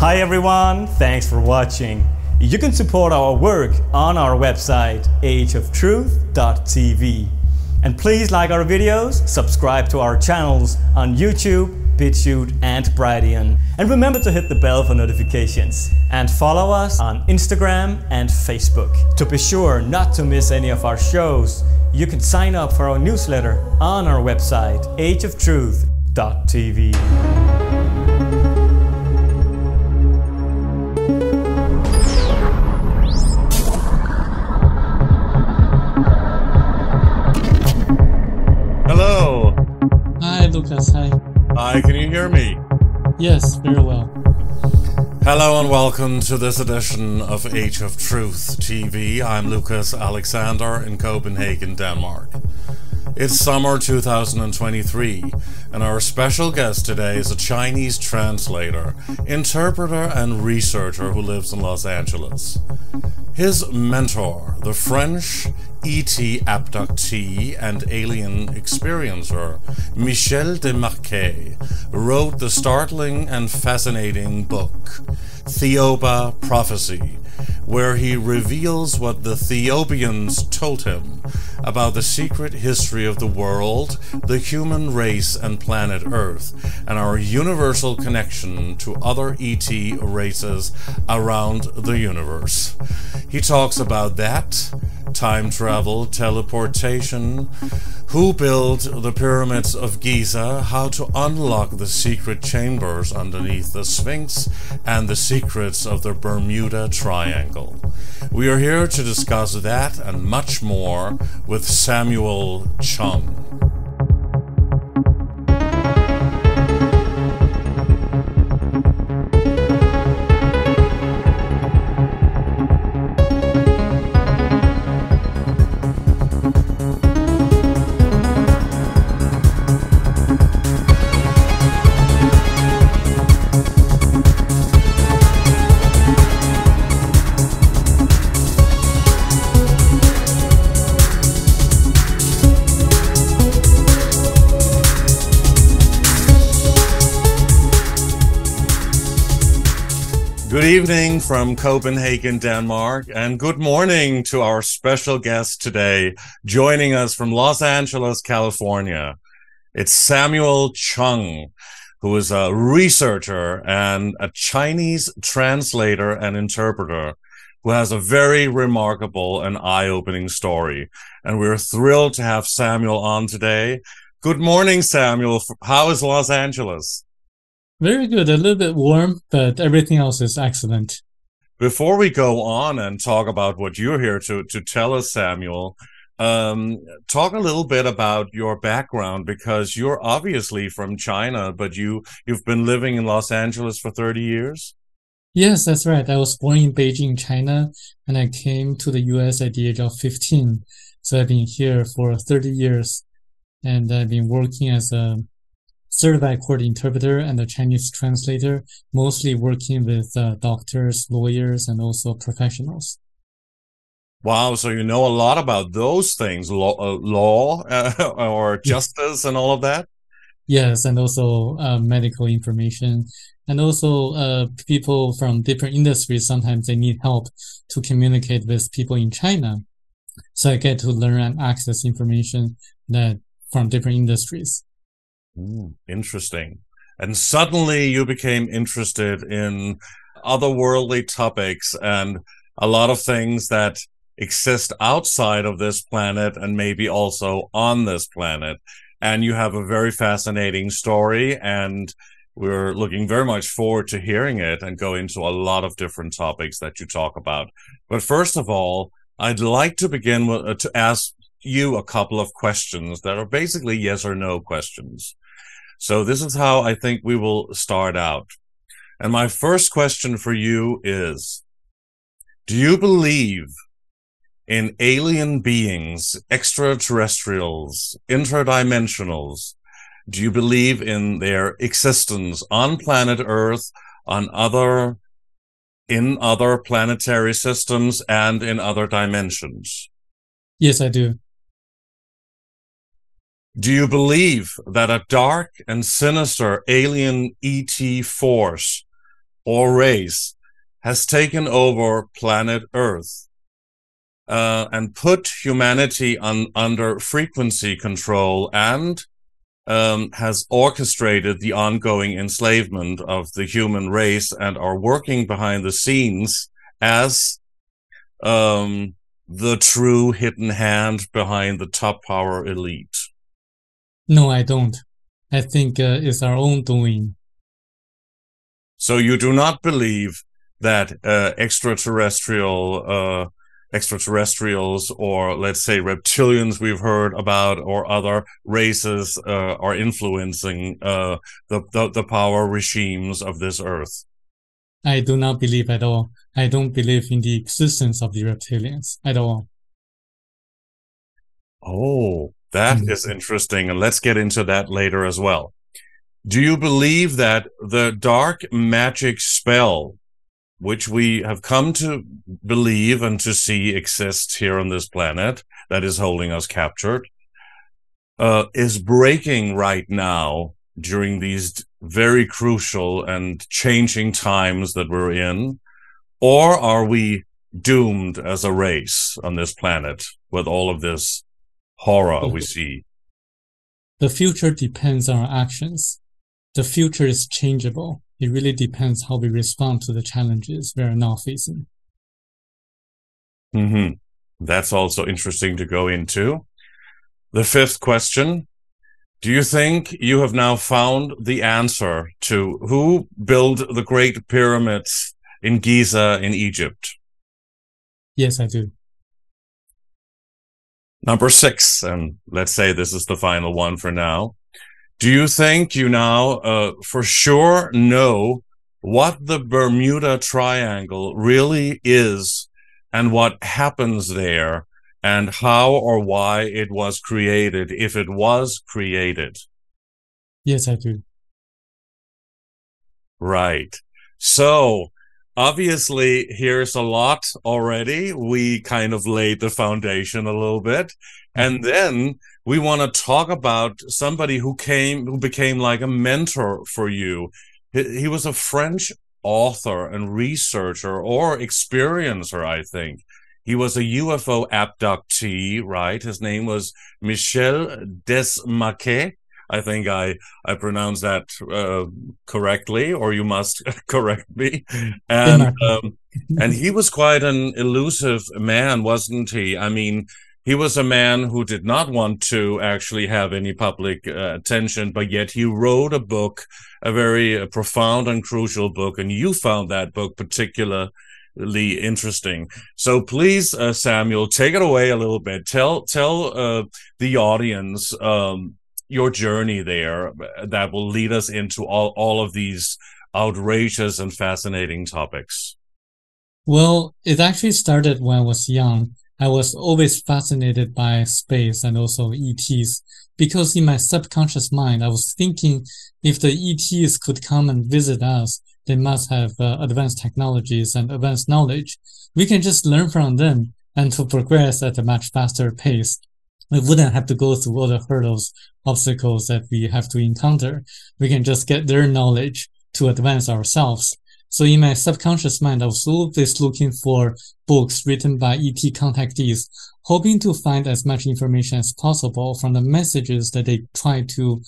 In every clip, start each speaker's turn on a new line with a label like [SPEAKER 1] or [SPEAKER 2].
[SPEAKER 1] Hi everyone, thanks for watching. You can support our work on our website ageoftruth.tv. And please like our videos, subscribe to our channels on YouTube, BitChute and Brighteon. And remember to hit the bell for notifications. And follow us on Instagram and Facebook. To be sure not to miss any of our shows, you can sign up for our newsletter on our website ageoftruth.tv.
[SPEAKER 2] Hello.
[SPEAKER 3] Hi, Lucas. Hi.
[SPEAKER 2] Hi, can you hear me?
[SPEAKER 3] Yes, very well.
[SPEAKER 2] Hello and welcome to this edition of Age of Truth TV. I'm Lucas Alexander in Copenhagen, Denmark. It's summer 2023, and our special guest today is a Chinese translator, interpreter, and researcher who lives in Los Angeles. His mentor, the French E.T. abductee and alien experiencer, Michel Desmarquet, wrote the startling and fascinating book, Thiaoouba Prophecy, where he reveals what the Thiaooubians told him about the secret history of the world, the human race and planet Earth, and our universal connection to other ET races around the universe. He talks about that, time travel, teleportation, who built the pyramids of Giza, how to unlock the secret chambers underneath the Sphinx, and the secrets of the Bermuda Triangle. We are here to discuss that and much more with Samuel Chong. Good evening from Copenhagen, Denmark, and good morning to our special guest today, joining us from Los Angeles, California. It's Samuel Chong, who is a researcher and a Chinese translator and interpreter who has a very remarkable and eye-opening story. And we're thrilled to have Samuel on today. Good morning, Samuel. How is Los Angeles?
[SPEAKER 3] Very good. A little bit warm, but everything else is excellent.
[SPEAKER 2] Before we go on and talk about what you're here to tell us, Samuel, talk a little bit about your background, because you're obviously from China, but you've been living in Los Angeles for 30 years?
[SPEAKER 3] Yes, that's right. I was born in Beijing, China, and I came to the US at the age of 15. So I've been here for 30 years, and I've been working as a certified court interpreter and a Chinese translator, mostly working with doctors, lawyers, and also professionals.
[SPEAKER 2] Wow, so you know a lot about those things, law or justice and all of that?
[SPEAKER 3] Yes, and also medical information. And also people from different industries, sometimes they need help to communicate with people in China. So I get to learn and access information that from different industries.
[SPEAKER 2] Interesting. And suddenly you became interested in otherworldly topics and a lot of things that exist outside of this planet and maybe also on this planet. And you have a very fascinating story, and we're looking very much forward to hearing it and go into a lot of different topics that you talk about. But first of all, I'd like to begin with to ask you a couple of questions that are basically yes or no questions. So this is how I think we will start out. And my first question for you is, do you believe in alien beings, extraterrestrials, interdimensionals? Do you believe in their existence on planet Earth, in other planetary systems, and in other dimensions?
[SPEAKER 3] Yes, I do.
[SPEAKER 2] Do you believe that a dark and sinister alien ET force or race has taken over planet Earth and put humanity under frequency control and has orchestrated the ongoing enslavement of the human race and are working behind the scenes as the true hidden hand behind the top power elite?
[SPEAKER 3] No, I don't. I think it's our own doing.
[SPEAKER 2] So you do not believe that extraterrestrials or, let's say, reptilians we've heard about or other races are influencing the power regimes of this earth?
[SPEAKER 3] I do not believe at all. I don't believe in the existence of the reptilians at all.
[SPEAKER 2] Oh, that is interesting, and let's get into that later as well. Do you believe that the dark magic spell, which we have come to believe and to see exists here on this planet, that is holding us captured, is breaking right now during these very crucial and changing times that we're in? Or are we doomed as a race on this planet with all of this horror we see?
[SPEAKER 3] The future depends on our actions. The future is changeable. It really depends how we respond to the challenges we are now facing.
[SPEAKER 2] That's also interesting to go into. The fifth question: do you think you have now found the answer to who built the Great Pyramids in Giza in Egypt?
[SPEAKER 3] Yes, I do.
[SPEAKER 2] Number 6, and let's say this is the final one for now. Do you think you now for sure know what the Bermuda Triangle really is and what happens there and how or why it was created, if it was created?
[SPEAKER 3] Yes, I do.
[SPEAKER 2] Right. So, obviously, here's a lot already. We kind of laid the foundation a little bit. And then we want to talk about somebody who became like a mentor for you. He was a French author and researcher or experiencer, I think. He was a UFO abductee, right? His name was Michel Desmarquet. I think I pronounced that correctly, or you must correct me. And he was quite an elusive man, wasn't he? I mean, he was a man who did not want to actually have any public attention, but yet he wrote a book, a very profound and crucial book, and you found that book particularly interesting. So please, Samuel, take it away a little bit. Tell the audience your journey there that will lead us into all of these outrageous and fascinating topics.
[SPEAKER 3] Well, it actually started when I was young. I was always fascinated by space and also ETs, because in my subconscious mind, I was thinking if the ETs could come and visit us, they must have advanced technologies and advanced knowledge. We can just learn from them and to progress at a much faster pace. We wouldn't have to go through all the hurdles, obstacles that we have to encounter. We can just get their knowledge to advance ourselves. So in my subconscious mind, I was always looking for books written by ET contactees, hoping to find as much information as possible from the messages that they try to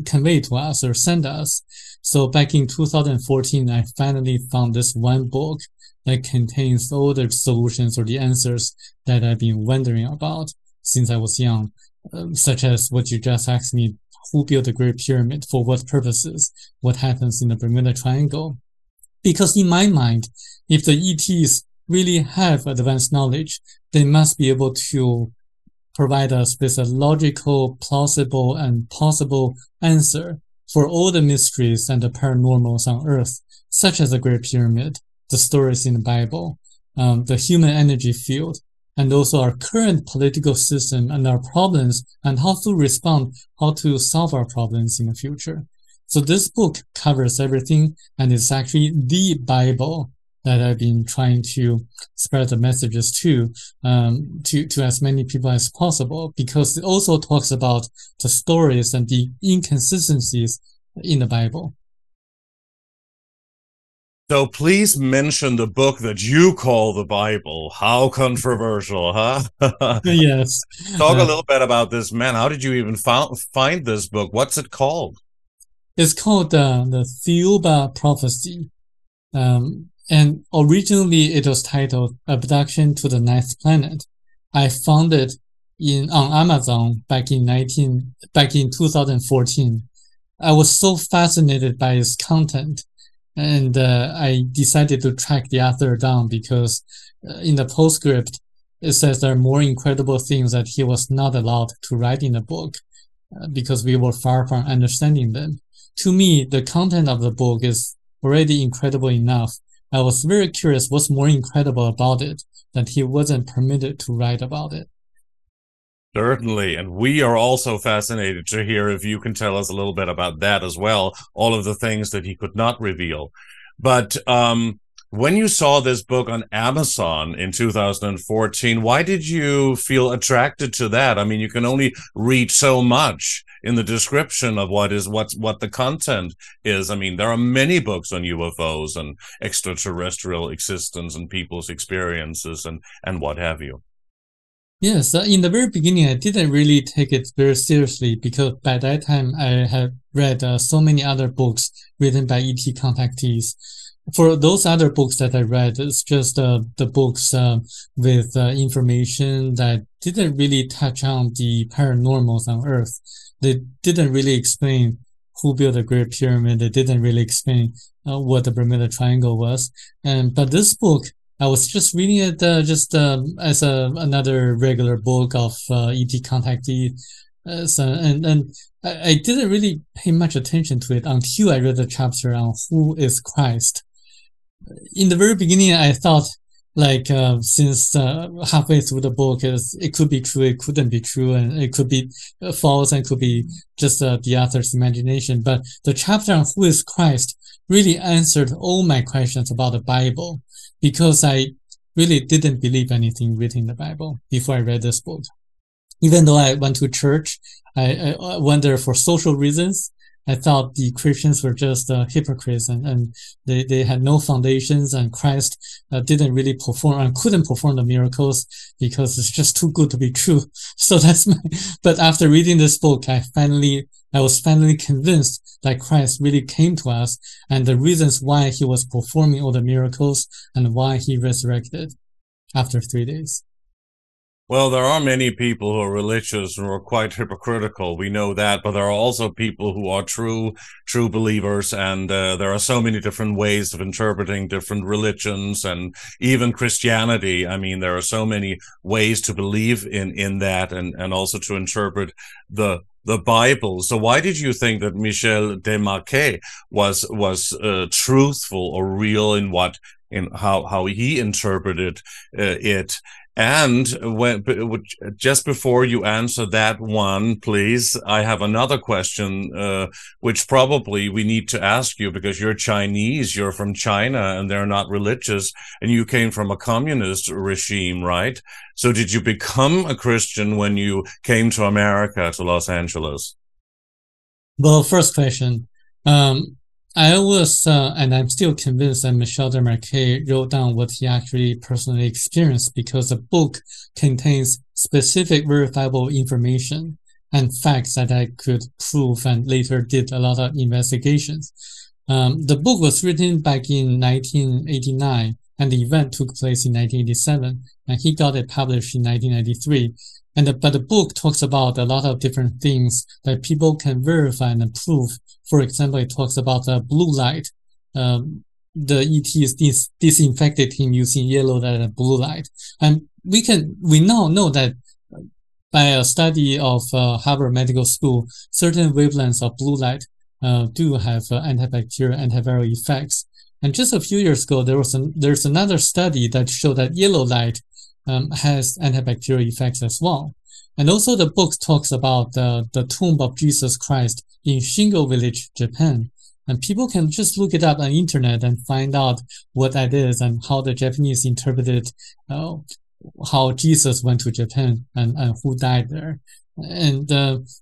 [SPEAKER 3] convey to us or send us. So back in 2014, I finally found this one book that contains all the solutions or the answers that I've been wondering about since I was young, such as what you just asked me: who built the Great Pyramid, for what purposes, what happens in the Bermuda Triangle. Because in my mind, if the ETs really have advanced knowledge, they must be able to provide us with a logical, plausible, and possible answer for all the mysteries and the paranormals on Earth, such as the Great Pyramid, the stories in the Bible, the human energy field, and also our current political system and our problems and how to respond, how to solve our problems in the future. So this book covers everything, and it's actually the Bible that I've been trying to spread the messages to as many people as possible, because it also talks about the stories and the inconsistencies in the Bible.
[SPEAKER 2] So please mention the book that you call the Bible. How controversial, huh?
[SPEAKER 3] Yes.
[SPEAKER 2] Talk a little bit about this man. How did you even find this book? What's it called?
[SPEAKER 3] It's called the Thiaoouba Prophecy. And originally it was titled Abduction to the Ninth Planet. I found it on Amazon back in 2014. I was so fascinated by its content, and I decided to track the author down because in the postscript it says there are more incredible things that he was not allowed to write in the book because we were far from understanding them. To me, the content of the book is already incredible enough. I was very curious what's more incredible about it that he wasn't permitted to write about it.
[SPEAKER 2] Certainly, and we are also fascinated to hear if you can tell us a little bit about that as well, all of the things that he could not reveal. But when you saw this book on Amazon in 2014, why did you feel attracted to that? I mean, you can only read so much in the description of what the content is. I mean, there are many books on UFOs and extraterrestrial existence and people's experiences and what have you.
[SPEAKER 3] Yes, in the very beginning, I didn't really take it very seriously because by that time I had read so many other books written by ET contactees. For those other books that I read, it's just the books with information that didn't really touch on the paranormals on Earth. They didn't really explain who built the Great Pyramid. They didn't really explain what the Bermuda Triangle was. But this book, I was just reading it as another regular book of ET contactee. And I didn't really pay much attention to it until I read the chapter on who is Christ. In the very beginning, I thought, since halfway through the book, it could be true, it couldn't be true, and it could be false, and it could be just the author's imagination. But the chapter on who is Christ really answered all my questions about the Bible, because I really didn't believe anything written in the Bible before I read this book. Even though I went to church, I went there for social reasons. I thought the Christians were just hypocrites and they had no foundations, and Christ didn't really perform and couldn't perform the miracles because it's just too good to be true. So but after reading this book, I was finally convinced that Christ really came to us and the reasons why he was performing all the miracles and why he resurrected after 3 days.
[SPEAKER 2] Well, there are many people who are religious and are quite hypocritical. We know that, but there are also people who are true believers, and there are so many different ways of interpreting different religions and even Christianity. I mean, there are so many ways to believe in that and also to interpret the Bible. So why did you think that Michel Desmarquet was truthful or real in how he interpreted it? And just before you answer that one, please, I have another question, which probably we need to ask you because you're Chinese, you're from China, and they're not religious, and you came from a communist regime, right? So did you become a Christian when you came to America, to Los Angeles?
[SPEAKER 3] Well, first question. I was, and I'm still convinced that Michel Desmarquet wrote down what he actually personally experienced because the book contains specific verifiable information and facts that I could prove and later did a lot of investigations. The book was written back in 1989 and the event took place in 1987 and he got it published in 1993. But the book talks about a lot of different things that people can verify and prove. For example, it talks about blue light. The ETs disinfected him using yellow light and blue light. And we now know that by a study of Harvard Medical School, certain wavelengths of blue light do have antibacterial, antiviral effects. And just a few years ago, there's another study that showed that yellow light has antibacterial effects as well. And also the book talks about the tomb of Jesus Christ in Shingo Village, Japan. And people can just look it up on the internet and find out what that is and how the Japanese interpreted how Jesus went to Japan and who died there. And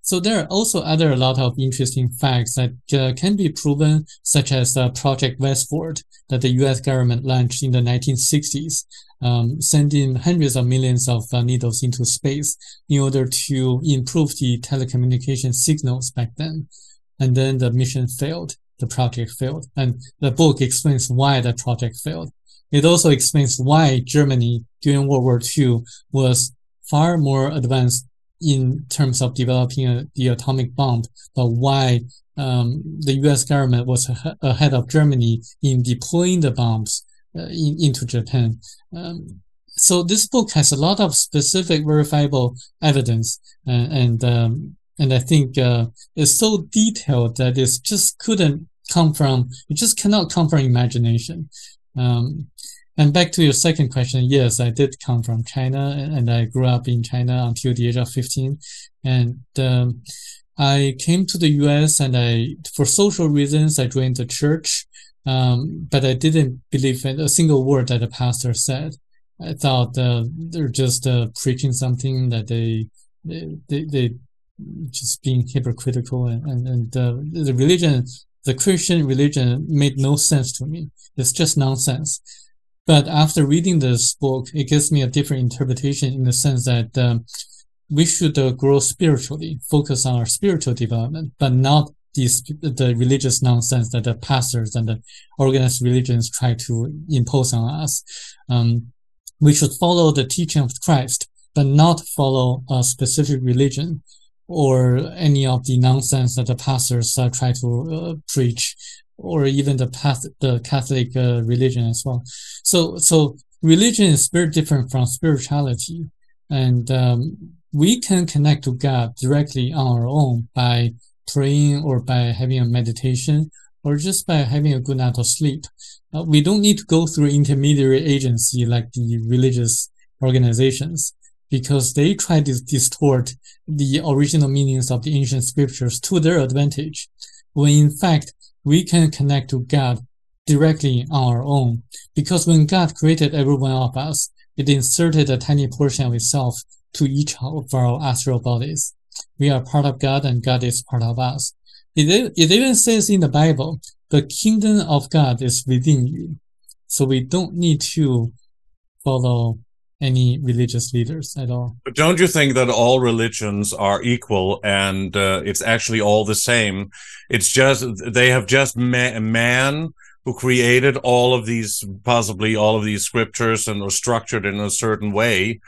[SPEAKER 3] so there are also a lot of interesting facts that can be proven, such as Project Westward that the U.S. government launched in the 1960s, sending hundreds of millions of needles into space in order to improve the telecommunication signals back then. And then the mission failed, the project failed, and the book explains why the project failed. It also explains why Germany during World War II was far more advanced in terms of developing the atomic bomb, but why the U.S. government was ahead of Germany in deploying the bombs into Japan. So this book has a lot of specific verifiable evidence, and I think it's so detailed that it just cannot come from imagination. And back to your second question, yes, I did come from China, and I grew up in China until the age of 15. And I came to the US, and for social reasons, I joined the church, but I didn't believe in a single word that the pastor said. I thought they're just preaching something that they just being hypocritical, and the religion, the Christian religion, made no sense to me. It's just nonsense. But after reading this book, it gives me a different interpretation in the sense that we should grow spiritually, focus on our spiritual development, but not the religious nonsense that the pastors and the organized religions try to impose on us. We should follow the teaching of Christ, but not follow a specific religion or any of the nonsense that the pastors try to preach, or even the Catholic religion as well. So religion is very different from spirituality, and we can connect to God directly on our own by praying, or by having a meditation, or just by having a good night of sleep. We don't need to go through intermediary agency like the religious organizations, because they try to distort the original meanings of the ancient scriptures to their advantage, when in fact we can connect to God directly on our own. Because when God created every one of us, it inserted a tiny portion of itself to each of our astral bodies. We are part of God, and God is part of us. It even says in the Bible, the kingdom of God is within you. So we don't need to follow any religious leaders at all.
[SPEAKER 2] But don't you think that all religions are equal, and it's actually all the same? It's just they have just man who created possibly all of these scriptures, and are structured in a certain way,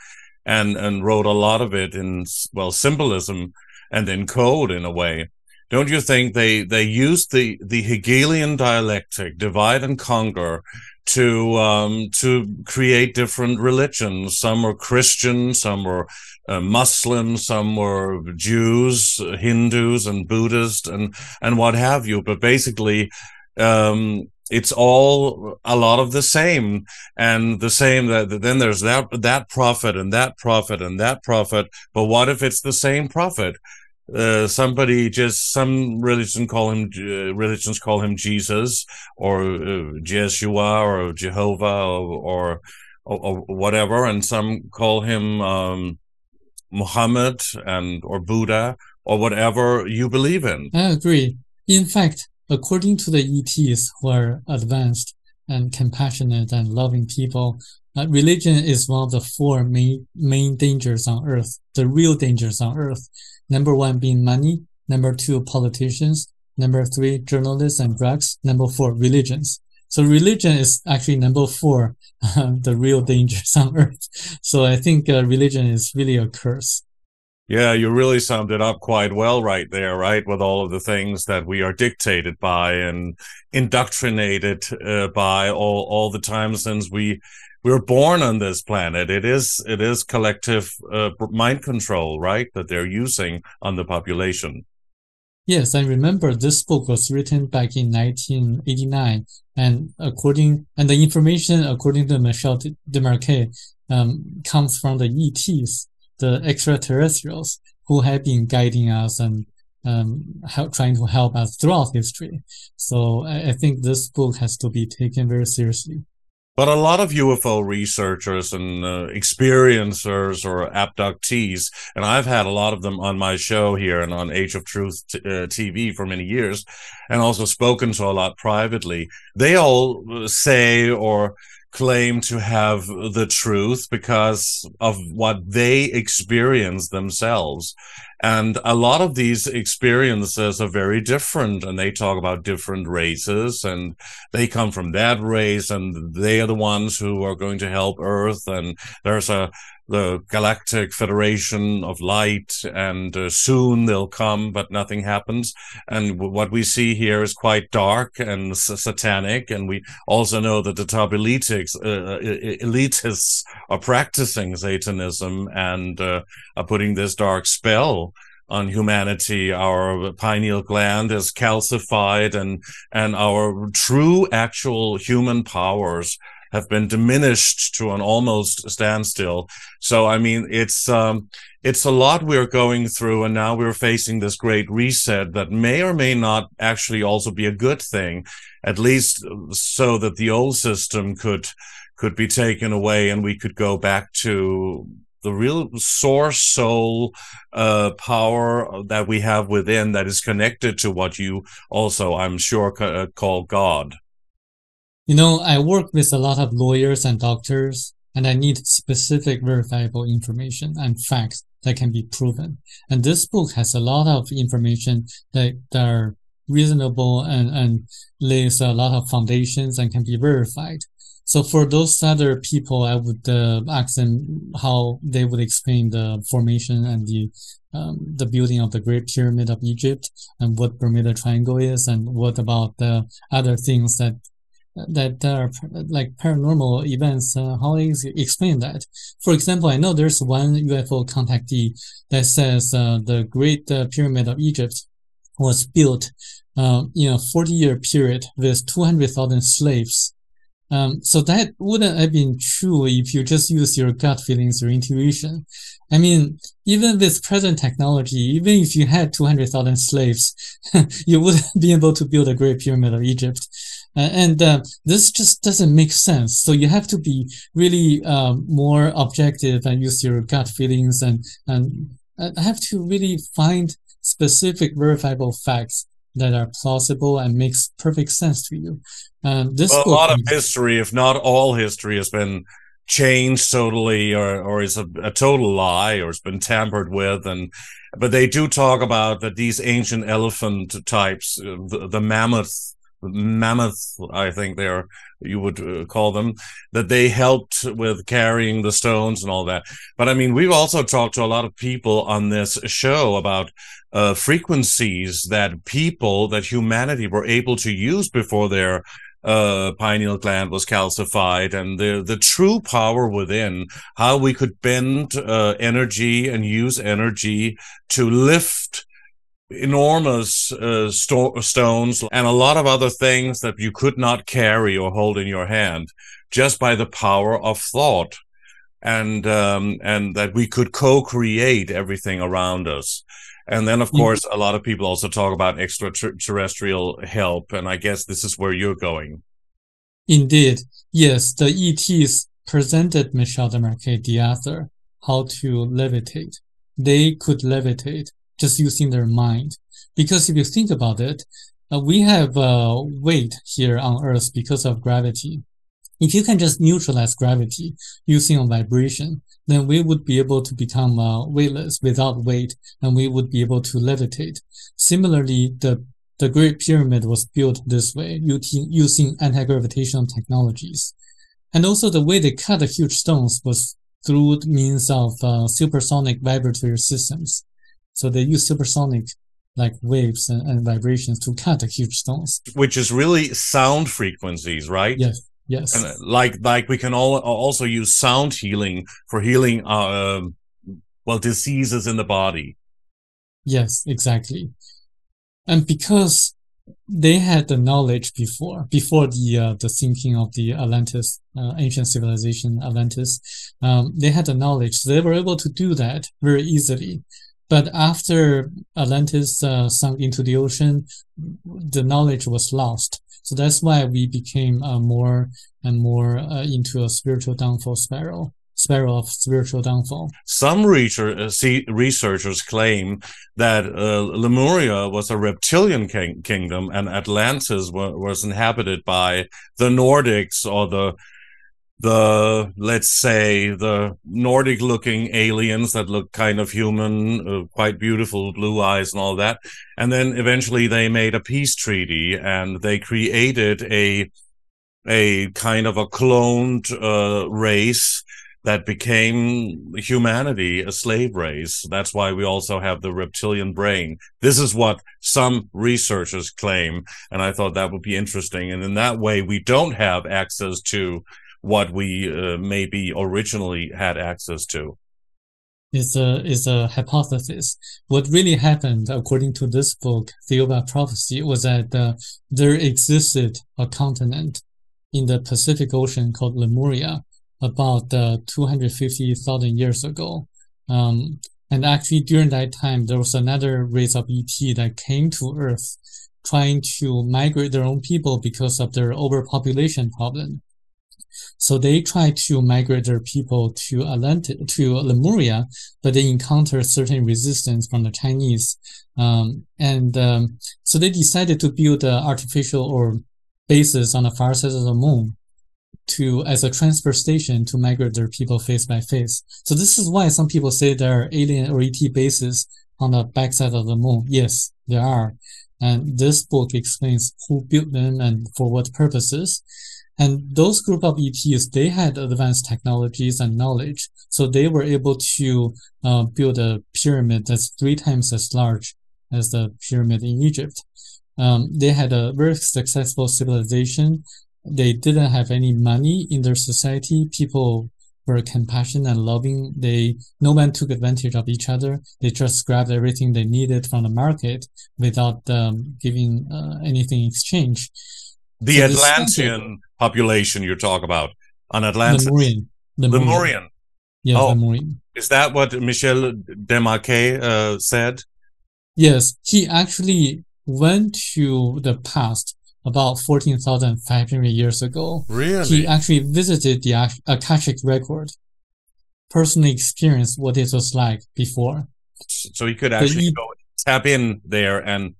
[SPEAKER 2] and wrote a lot of it in, well, symbolism and in code in a way. Don't you think they used the Hegelian dialectic, divide and conquer, to create different religions? Some were Christian, some were Muslims, some were Jews, Hindus, and Buddhists, and what have you. But basically, it's all a lot of the same, and the same that then there's that prophet and that prophet and that prophet. But what if it's the same prophet? Some religions call him Jesus, or Jeshua, or Jehovah, or whatever, and some call him Muhammad or Buddha, or whatever you believe in.
[SPEAKER 3] I agree. In fact, according to the ETs, who are advanced and compassionate and loving people, religion is one of the four main dangers on Earth, the real dangers on Earth. Number 1 being money, number 2 politicians, number 3 journalists and drugs, number 4 religions. So religion is actually number 4, the real dangers on Earth. So I think religion is really a curse.
[SPEAKER 2] Yeah, you really summed it up quite well right there, right? With all of the things that we are dictated by and indoctrinated by all the time since we were born on this planet. It is collective mind control, right? That they're using on the population.
[SPEAKER 3] Yes, I remember this book was written back in 1989, and the information according to Michel Desmarquet comes from the ETs, the extraterrestrials, who have been guiding us and trying to help us throughout history. So I think this book has to be taken very seriously.
[SPEAKER 2] But a lot of UFO researchers and experiencers or abductees, and I've had a lot of them on my show here and on Age of Truth TV for many years, and also spoken to a lot privately, they all say or claim to have the truth because of what they experience themselves. And a lot of these experiences are very different, and they talk about different races, and they come from that race, and they are the ones who are going to help Earth, and there's the Galactic Federation of Light, and soon they'll come, but nothing happens. And what we see here is quite dark and satanic, and we also know that the top elitists are practicing Satanism and are putting this dark spell on humanity. Our pineal gland is calcified, and our true actual human powers have been diminished to an almost standstill. So, I mean, it's a lot we're going through, and now we're facing this great reset that may or may not actually also be a good thing, at least so that the old system could be taken away and we could go back to the real source soul power that we have within, that is connected to what you also, I'm sure, call God.
[SPEAKER 3] You know, I work with a lot of lawyers and doctors, and I need specific verifiable information and facts that can be proven. And this book has a lot of information that are reasonable and lays a lot of foundations and can be verified. So for those other people, I would ask them how they would explain the formation and the building of the Great Pyramid of Egypt, and what Bermuda Triangle is, and what about the other things that are like paranormal events, how they explain that. For example, I know there's one UFO contactee that says the Great Pyramid of Egypt was built in a 40-year period with 200,000 slaves. So that wouldn't have been true if you just use your gut feelings or intuition. I mean, even with present technology, even if you had 200,000 slaves, you wouldn't be able to build a Great Pyramid of Egypt. And this just doesn't make sense. So you have to be really more objective and use your gut feelings, and have to really find specific verifiable facts that are plausible and makes perfect sense to you.
[SPEAKER 2] A lot of history, if not all history, has been changed totally, or is a total lie, or has been tampered with. But they do talk about that these ancient elephant types, the mammoth, I think you would call them, that they helped with carrying the stones and all that. But I mean, we've also talked to a lot of people on this show about frequencies that humanity were able to use before their pineal gland was calcified, and the true power within, how we could bend energy and use energy to lift enormous stones and a lot of other things that you could not carry or hold in your hand, just by the power of thought, and that we could co-create everything around us. And then, of course, a lot of people also talk about extraterrestrial help, and I guess this is where you're going.
[SPEAKER 3] Indeed. Yes, the ETs presented Michel Desmarquet, the author, how to levitate. They could levitate just using their mind. Because if you think about it, we have weight here on Earth because of gravity. If you can just neutralize gravity using a vibration, then we would be able to become weightless, without weight, and we would be able to levitate. Similarly, the Great Pyramid was built this way, using anti-gravitational technologies. And also the way they cut the huge stones was through means of supersonic vibratory systems. So they use supersonic like waves and vibrations to cut the huge stones.
[SPEAKER 2] Which is really sound frequencies, right?
[SPEAKER 3] Yes. Yes.
[SPEAKER 2] And like we can also use sound healing for healing diseases in the body.
[SPEAKER 3] Yes, exactly. And because they had the knowledge before the sinking of the Atlantis, ancient civilization Atlantis, they had the knowledge. So they were able to do that very easily. But after Atlantis sunk into the ocean, the knowledge was lost. So that's why we became more and more into a spiritual downfall spiral of spiritual downfall.
[SPEAKER 2] Some researchers claim that Lemuria was a reptilian kingdom, and Atlantis was inhabited by the Nordics, or the let's say the Nordic looking aliens that look kind of human, quite beautiful, blue eyes and all that. And then eventually they made a peace treaty, and they created a kind of a cloned race that became humanity, a slave race. That's why we also have the reptilian brain. This is what some researchers claim, and I thought that would be interesting. And in that way, we don't have access to what we maybe originally had access to.
[SPEAKER 3] Is a hypothesis. What really happened, according to this book, Thiaoouba Prophecy, was that there existed a continent in the Pacific Ocean called Lemuria about 250,000 years ago. And actually, during that time, there was another race of E.T. that came to Earth trying to migrate their own people because of their overpopulation problem. So they tried to migrate their people to Lemuria, but they encountered certain resistance from the Chinese. So they decided to build an artificial or bases on the far side of the moon as a transfer station to migrate their people face by face. So this is why some people say there are alien or ET bases on the backside of the moon. Yes, there are. And this book explains who built them and for what purposes. And those group of ETs, they had advanced technologies and knowledge. So they were able to build a pyramid that's 3 times as large as the pyramid in Egypt. They had a very successful civilization. They didn't have any money in their society. People were compassionate and loving. No one took advantage of each other. They just grabbed everything they needed from the market without giving anything in exchange.
[SPEAKER 2] The Atlantean population you talk about on Atlantis.
[SPEAKER 3] Lemurian. Yes, Lemurian.
[SPEAKER 2] Is that what Michel Desmarquet said?
[SPEAKER 3] Yes, he actually went to the past about 14,500 years ago.
[SPEAKER 2] Really?
[SPEAKER 3] He actually visited the Akashic record, personally experienced what it was like before.
[SPEAKER 2] So he could actually go tap in there and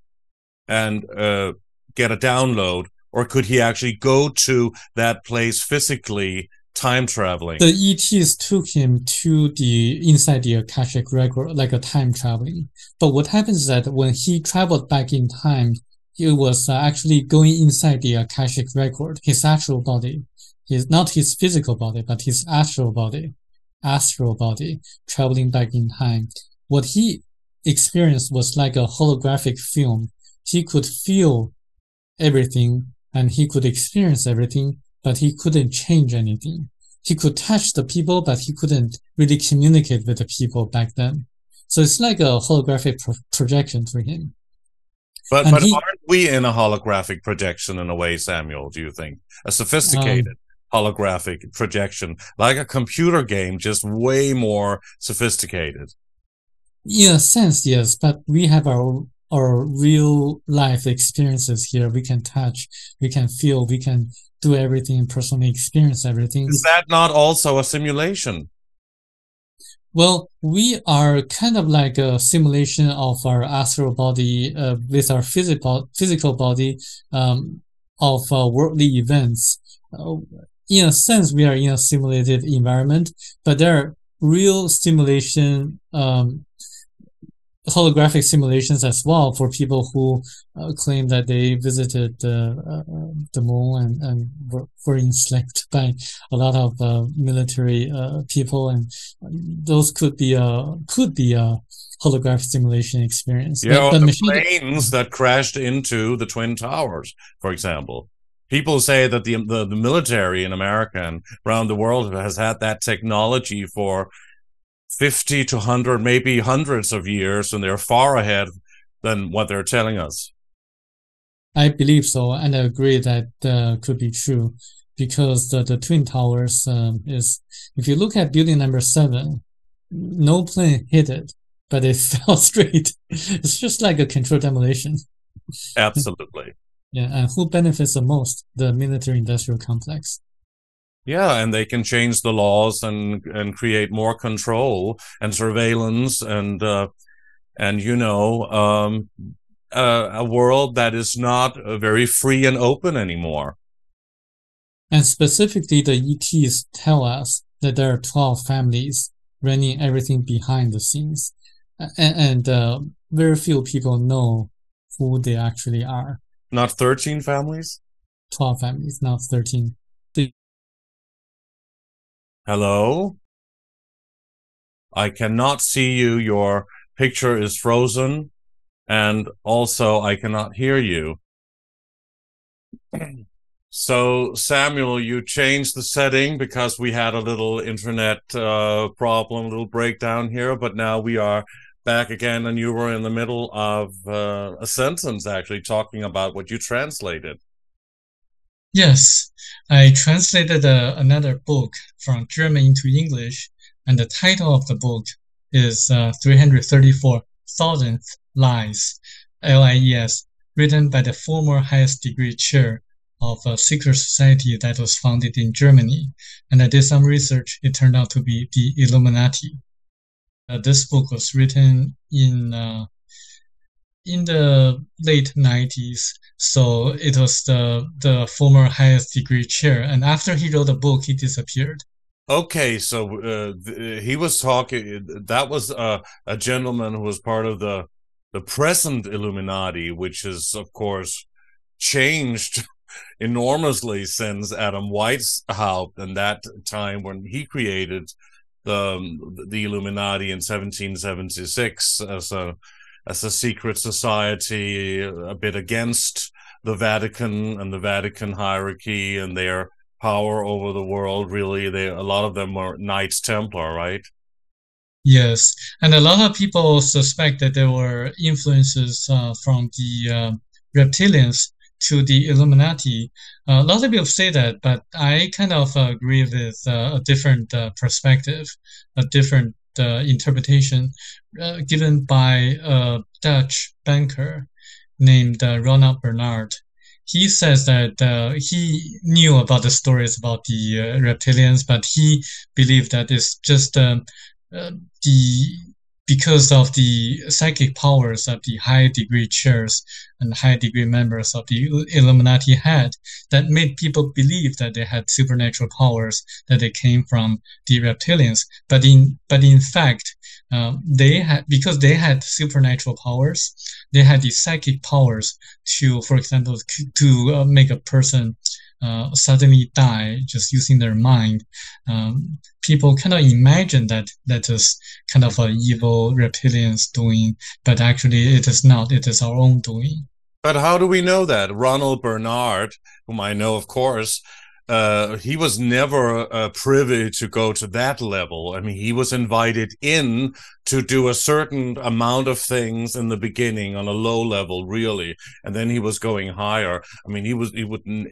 [SPEAKER 2] get a download, or could he actually go to that place physically, time traveling?
[SPEAKER 3] The ETs took him to inside the Akashic record, like a time traveling. But what happens is that when he traveled back in time, he was actually going inside the Akashic record, his actual body. Not his physical body, but his astral body, traveling back in time. What he experienced was like a holographic film. He could feel everything and he could experience everything, but he couldn't change anything. He could touch the people, but he couldn't really communicate with the people back then. So it's like a holographic projection for him.
[SPEAKER 2] But aren't we in a holographic projection in a way, Samuel, do you think? A sophisticated holographic projection, like a computer game, just way more sophisticated.
[SPEAKER 3] In a sense, yes, but we have our real life experiences here. We can touch, we can feel, we can do everything, personally experience everything.
[SPEAKER 2] Is that not also a simulation?
[SPEAKER 3] Well, we are kind of like a simulation of our astral body with our physical body of worldly events. In a sense, we are in a simulated environment, but there are real simulation, holographic simulations as well for people who claim that they visited the moon and were enslaved by a lot of military people, and those could be a holographic simulation experience.
[SPEAKER 2] Yeah, or the planes that crashed into the Twin Towers, for example. People say that the military in America and around the world has had that technology for 50 to 100, maybe hundreds of years, and they're far ahead than what they're telling us.
[SPEAKER 3] I believe so, and I agree that could be true, because the Twin Towers is, if you look at building number 7, no plane hit it. but it fell straight. It's just like a controlled demolition.
[SPEAKER 2] Absolutely.
[SPEAKER 3] Yeah, and who benefits the most? The military-industrial complex.
[SPEAKER 2] Yeah, and they can change the laws and create more control and surveillance and a world that is not very free and open anymore.
[SPEAKER 3] And specifically, the ETs tell us that there are 12 families running everything behind the scenes, and very few people know who they actually are.
[SPEAKER 2] Not 13 families?
[SPEAKER 3] 12 families, not 13.
[SPEAKER 2] Hello? I cannot see you. Your picture is frozen, and also I cannot hear you. So, Samuel, you changed the setting because we had a little internet problem, a little breakdown here, but now we are back again, and you were in the middle of a sentence, actually, talking about what you translated.
[SPEAKER 3] Yes, I translated another book from German into English, and the title of the book is 334,000th Lies, LIES, written by the former highest degree chair of a secret society that was founded in Germany. And I did some research. It turned out to be the Illuminati. This book was written in the late 90s, so it was the former highest degree chair. And after he wrote the book, he disappeared.
[SPEAKER 2] Okay, so he was talking. That was a gentleman who was part of the present Illuminati, which is, of course, changed enormously since Adam Weishaupt and that time when he created the Illuminati in 1776 as a secret society, a bit against the Vatican and the Vatican hierarchy and their power over the world. Really, a lot of them were Knights Templar, right?
[SPEAKER 3] Yes, and a lot of people suspect that there were influences from the reptilians to the Illuminati. A lot of people say that, but I kind of agree with a different perspective, a different interpretation given by a Dutch banker named Ronald Bernard. He says that he knew about the stories about the reptilians, but he believed that it's just because of the psychic powers of the high degree chairs and high degree members of the Illuminati had, that made people believe that they had supernatural powers, that they came from the reptilians. But in fact, because they had supernatural powers, they had the psychic powers to, for example, to make a person suddenly die just using their mind. People kind of imagine that is kind of an evil reptilians doing, but actually it is not. It is our own doing.
[SPEAKER 2] But how do we know that? Ronald Bernard, whom I know, of course, he was never privy to go to that level. I mean, he was invited in to do a certain amount of things in the beginning on a low level, really, and then he was going higher. I mean, he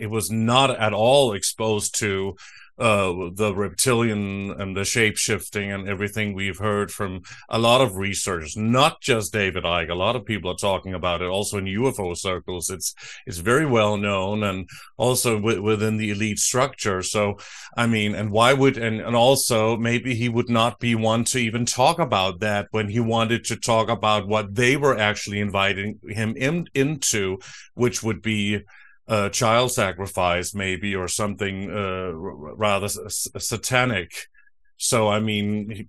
[SPEAKER 2] was not at all exposed to the reptilian and the shape-shifting and everything we've heard from a lot of researchers, not just David Icke. A lot of people are talking about it also in UFO circles. It's very well known, and also within the elite structure. So, I mean, and why would, and also maybe he would not be one to even talk about that when he wanted to talk about what they were actually inviting him into, which would be child sacrifice, maybe, or something rather satanic. So, I mean,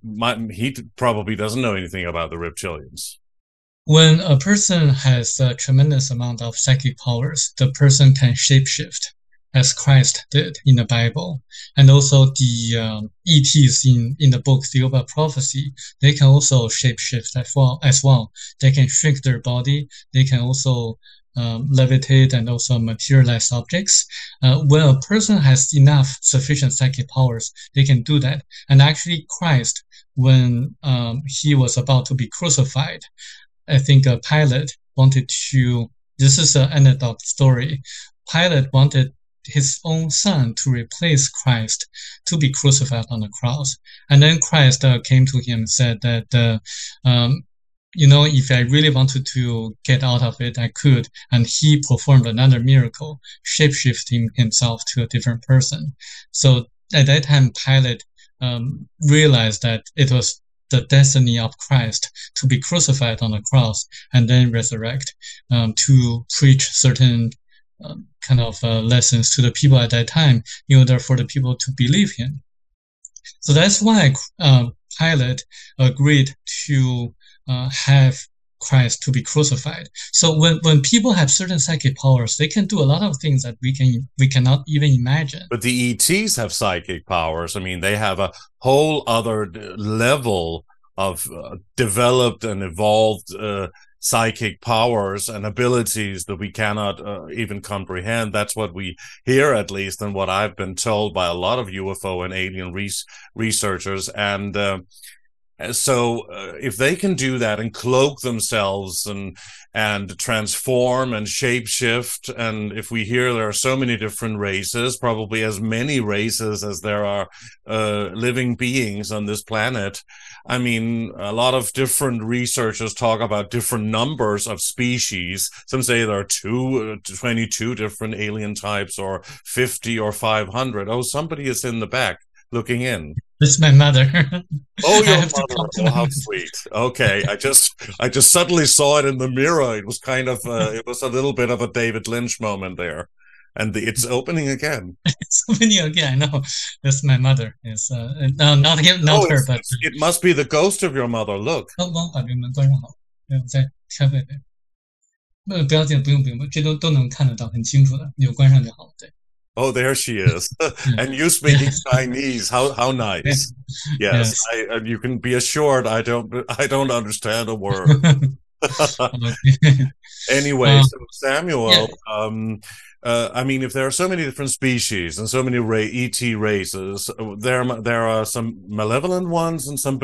[SPEAKER 2] he probably doesn't know anything about the reptilians.
[SPEAKER 3] When a person has a tremendous amount of psychic powers, the person can shapeshift, as Christ did in the Bible. And also the ETs in the book Thiaoouba Prophecy, they can also shapeshift as well. They can shrink their body. They can also levitate and also materialize objects. When a person has enough sufficient psychic powers, they can do that. And actually Christ, when he was about to be crucified, I think Pilate wanted to, this is an anecdote story, Pilate wanted his own son to replace Christ to be crucified on the cross. And then Christ came to him and said that if I really wanted to get out of it, I could. And he performed another miracle, shapeshifting himself to a different person. So at that time, Pilate realized that it was the destiny of Christ to be crucified on the cross and then resurrect, to preach certain kind of lessons to the people at that time in order for the people to believe him. So that's why Pilate agreed to have Christ to be crucified. So when people have certain psychic powers, they can do a lot of things that we cannot even imagine.
[SPEAKER 2] But the ETs have psychic powers. I mean, they have a whole other level of developed and evolved psychic powers and abilities that we cannot even comprehend. That's what we hear, at least, and what I've been told by a lot of UFO and alien researchers. And so if they can do that and cloak themselves and transform and shapeshift, and if we hear there are so many different races, probably as many races as there are living beings on this planet. I mean, a lot of different researchers talk about different numbers of species. Some say there are 22 different alien types, or 50 or 500. Oh, somebody is in the back looking in.
[SPEAKER 3] It's my mother.
[SPEAKER 2] Oh, your mother. Oh, how sweet. Okay. I just suddenly saw it in the mirror. It was kind of, it was a little bit of a David Lynch moment there. And it's opening again.
[SPEAKER 3] It's opening again. I know. That's my mother. It's, no, not her, but.
[SPEAKER 2] It must be the ghost of your mother. Look.
[SPEAKER 3] 把这门关上好。对，我再开会。不要紧，不用，这都能看得到，很清楚的。你就关上就好了。对。
[SPEAKER 2] Oh, there she is. And you speaking Chinese. How nice. Yes. You can be assured I don't understand a word. Anyway, so Samuel, I mean, if there are so many different species and so many ET races, there are some malevolent ones and some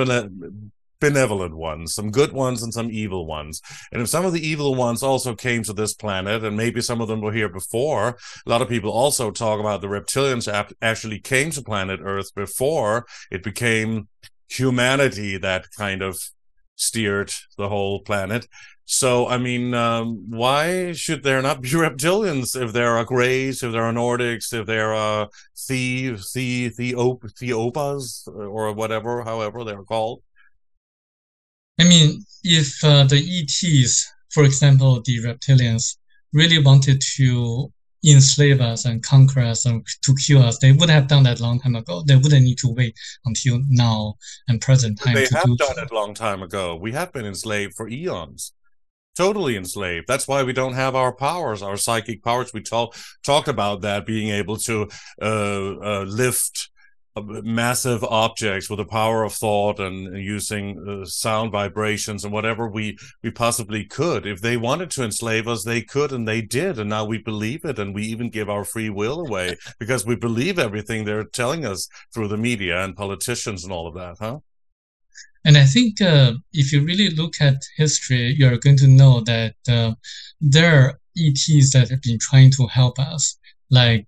[SPEAKER 2] benevolent ones, some good ones and some evil ones. And if some of the evil ones also came to this planet, and maybe some of them were here before, a lot of people also talk about the reptilians actually came to planet Earth before it became humanity that kind of steered the whole planet. So, I mean, why should there not be reptilians if there are Greys, if there are Nordics, if there are Thiaoubas, or whatever, however they're called?
[SPEAKER 3] I mean, if the ETs, for example, the reptilians, really wanted to enslave us and conquer us and to kill us, they would have done that long time ago. They wouldn't need to wait until now and present time.
[SPEAKER 2] They have done it a long time ago. We have been enslaved for eons. Totally enslaved. That's why we don't have our powers, our psychic powers. We talked about that, being able to lift massive objects with the power of thought and using sound vibrations and whatever we possibly could. If they wanted to enslave us, they could, and they did, and now we believe it, and we even give our free will away because we believe everything they're telling us through the media and politicians and all of that, huh?
[SPEAKER 3] And I think if you really look at history, you're going to know that there are ETs that have been trying to help us, like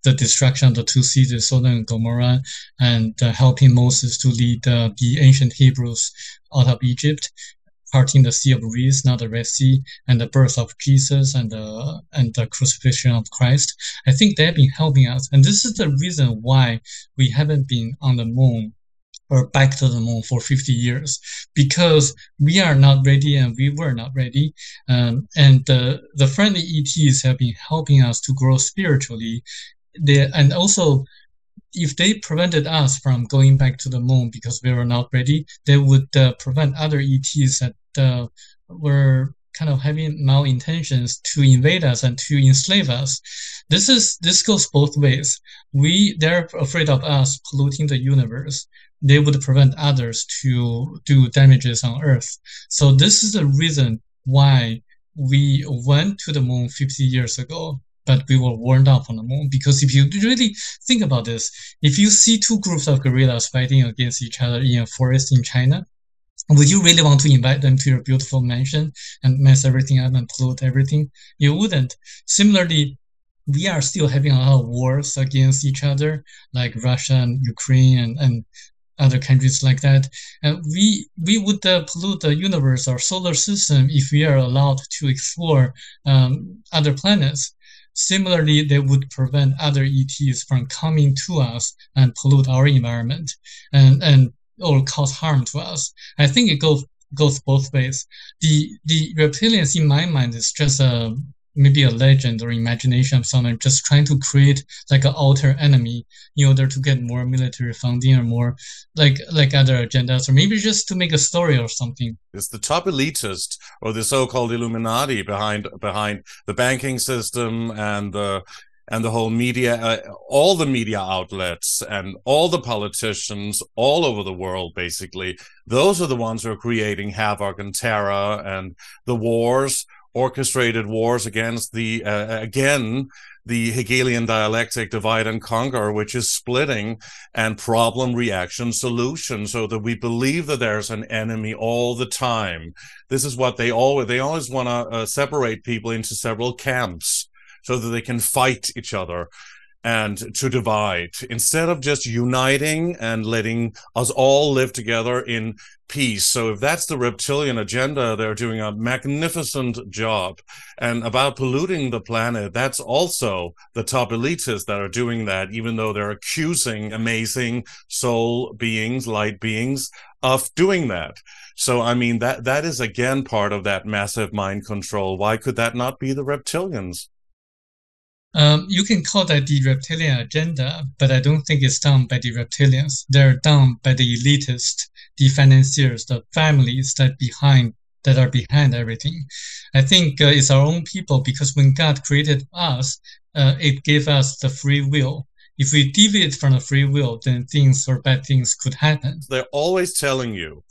[SPEAKER 3] the destruction of the two cities, Sodom and Gomorrah, and helping Moses to lead the ancient Hebrews out of Egypt, parting the Sea of Reeds, now the Red Sea, and the birth of Jesus and the crucifixion of Christ. I think they've been helping us. And this is the reason why we haven't been on the moon or back to the moon for 50 years, because we are not ready and we were not ready. And the friendly ETs have been helping us to grow spiritually. And also, if they prevented us from going back to the moon because we were not ready, they would prevent other ETs that were kind of having malintentions to invade us and to enslave us. This goes both ways. They're afraid of us polluting the universe. They would prevent others to do damages on Earth. So this is the reason why we went to the moon 50 years ago, but we were warned off on the moon. Because if you really think about this, if you see two groups of gorillas fighting against each other in a forest in China, would you really want to invite them to your beautiful mansion and mess everything up and pollute everything? You wouldn't. Similarly, we are still having a lot of wars against each other, like Russia and Ukraine and other countries like that. And we would pollute the universe or solar system if we are allowed to explore other planets. Similarly, they would prevent other ETs from coming to us and pollute our environment and or cause harm to us. I think it goes both ways. The reptilians, in my mind, is just maybe a legend or imagination of someone just trying to create like an alter enemy in order to get more military funding or more like other agendas, or maybe just to make a story or something.
[SPEAKER 2] It's the top elitist or the so-called Illuminati behind the banking system and the whole media, all the media outlets and all the politicians all over the world, basically. Those are the ones who are creating havoc and terror and the wars, orchestrated wars against the Hegelian dialectic, divide and conquer, which is splitting and problem, reaction, solution, so that we believe that there's an enemy all the time. This is what they always want to separate people into several camps so that they can fight each other and to divide, instead of just uniting and letting us all live together in peace. So if that's the reptilian agenda, they're doing a magnificent job. And about polluting the planet, that's also the top elitists that are doing that, even though they're accusing amazing soul beings, light beings, of doing that. So, I mean, that is again part of that massive mind control. Why could that not be the reptilians?
[SPEAKER 3] You can call that the reptilian agenda, but I don't think it's done by the reptilians. They're done by the elitists, the financiers, the families that are behind everything. I think it's our own people, because when God created us, it gave us the free will. If we deviate from the free will, then things or bad things could happen.
[SPEAKER 2] They're always telling you,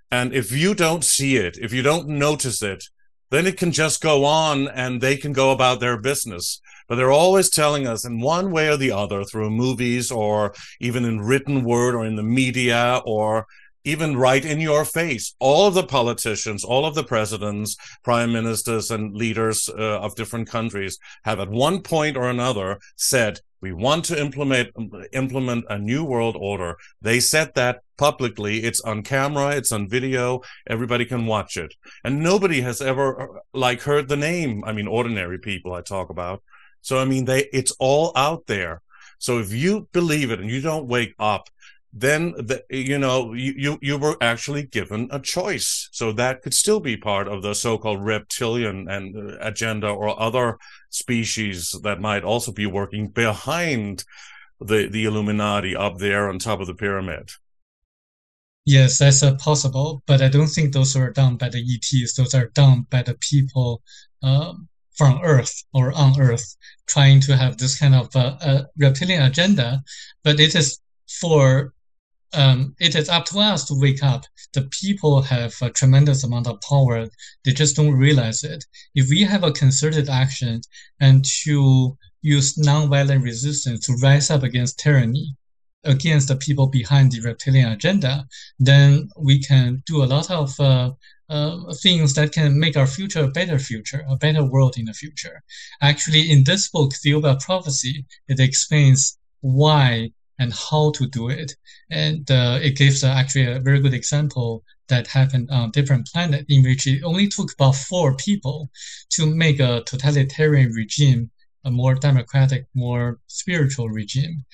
[SPEAKER 2] and if you don't see it, if you don't notice it, then it can just go on and they can go about their business. But they're always telling us in one way or the other, through movies or even in written word or in the media or even right in your face. All of the politicians, all of the presidents, prime ministers, and leaders of different countries have at one point or another said, we want to implement a new world order. They said that publicly. It's on camera, it's on video, everybody can watch it. And nobody has ever heard the name. I mean, ordinary people I talk about. So, I mean, it's all out there. So if you believe it and you don't wake up, then you were actually given a choice. So that could still be part of the so-called reptilian and agenda, or other species that might also be working behind the Illuminati up there on top of the pyramid.
[SPEAKER 3] Yes, that's possible, but I don't think those are done by the ETs. Those are done by the people from Earth or on Earth, trying to have this kind of reptilian agenda. But it is up to us to wake up. The people have a tremendous amount of power. They just don't realize it. If we have a concerted action and to use nonviolent resistance to rise up against tyranny, against the people behind the reptilian agenda, then we can do a lot of things that can make our future, a better world in the future. Actually, in this book, Thiaoouba Prophecy, it explains why and how to do it. And it gives actually a very good example that happened on a different planet, in which it only took about 4 people to make a totalitarian regime, a more democratic, more spiritual regime.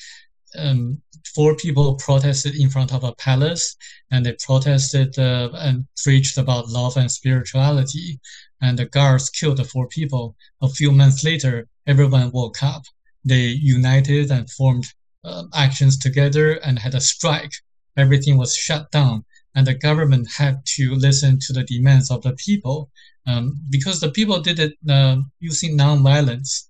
[SPEAKER 3] 4 people protested in front of a palace, and they protested and preached about love and spirituality, and the guards killed the 4 people. A few months later, everyone woke up. They united and formed actions together and had a strike. Everything was shut down, and the government had to listen to the demands of the people, because the people did it using nonviolence.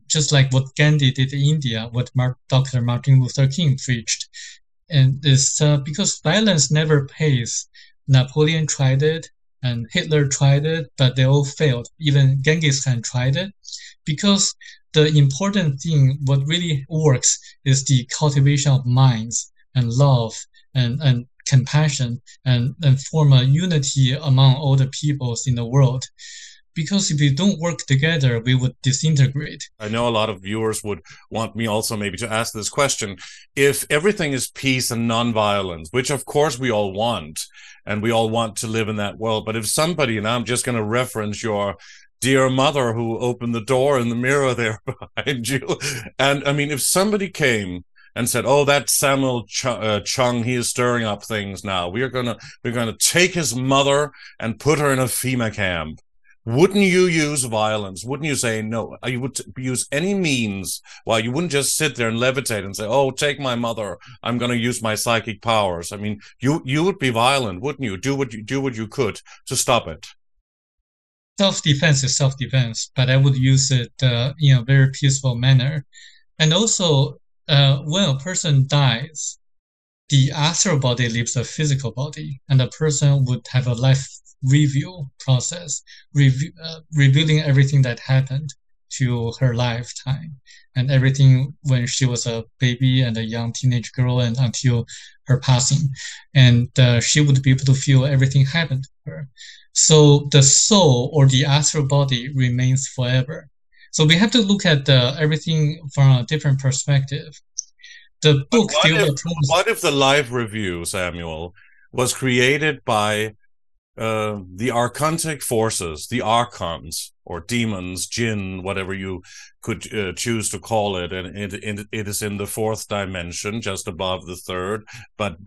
[SPEAKER 3] Just like what Gandhi did in India, what Dr. Martin Luther King preached. And it's because violence never pays. Napoleon tried it, and Hitler tried it, but they all failed. Even Genghis Khan tried it. Because the important thing, what really works, is the cultivation of minds and love and compassion and form a unity among all the peoples in the world. because if we don't work together, we would disintegrate.
[SPEAKER 2] I know a lot of viewers would want me also maybe to ask this question. If everything is peace and non-violence, which of course we all want, and we all want to live in that world, but if somebody, and I'm just going to reference your dear mother who opened the door in the mirror there behind you, and I mean, if somebody came and said, "Oh, that Samuel Chong, he is stirring up things now. We're gonna take his mother and put her in a FEMA camp." Wouldn't you use violence? Wouldn't you say no? You would use any means. Well, you wouldn't just sit there and levitate and say, "Oh, take my mother. I'm going to use my psychic powers." I mean, you would be violent, wouldn't you? Do what you could to stop it.
[SPEAKER 3] Self-defense is self-defense, but I would use it in a very peaceful manner. And also, when a person dies, the astral body leaves the physical body, and the person would have a life review process, revealing everything that happened to her lifetime and everything when she was a baby and a young teenage girl and until her passing. And she would be able to feel everything happened to her. So the soul or the astral body remains forever. So we have to look at everything from a different perspective. The book,
[SPEAKER 2] what if the live review, Samuel, was created by the archontic forces, the archons or demons, jinn, whatever you could choose to call it, and it is in the fourth dimension, just above the third, but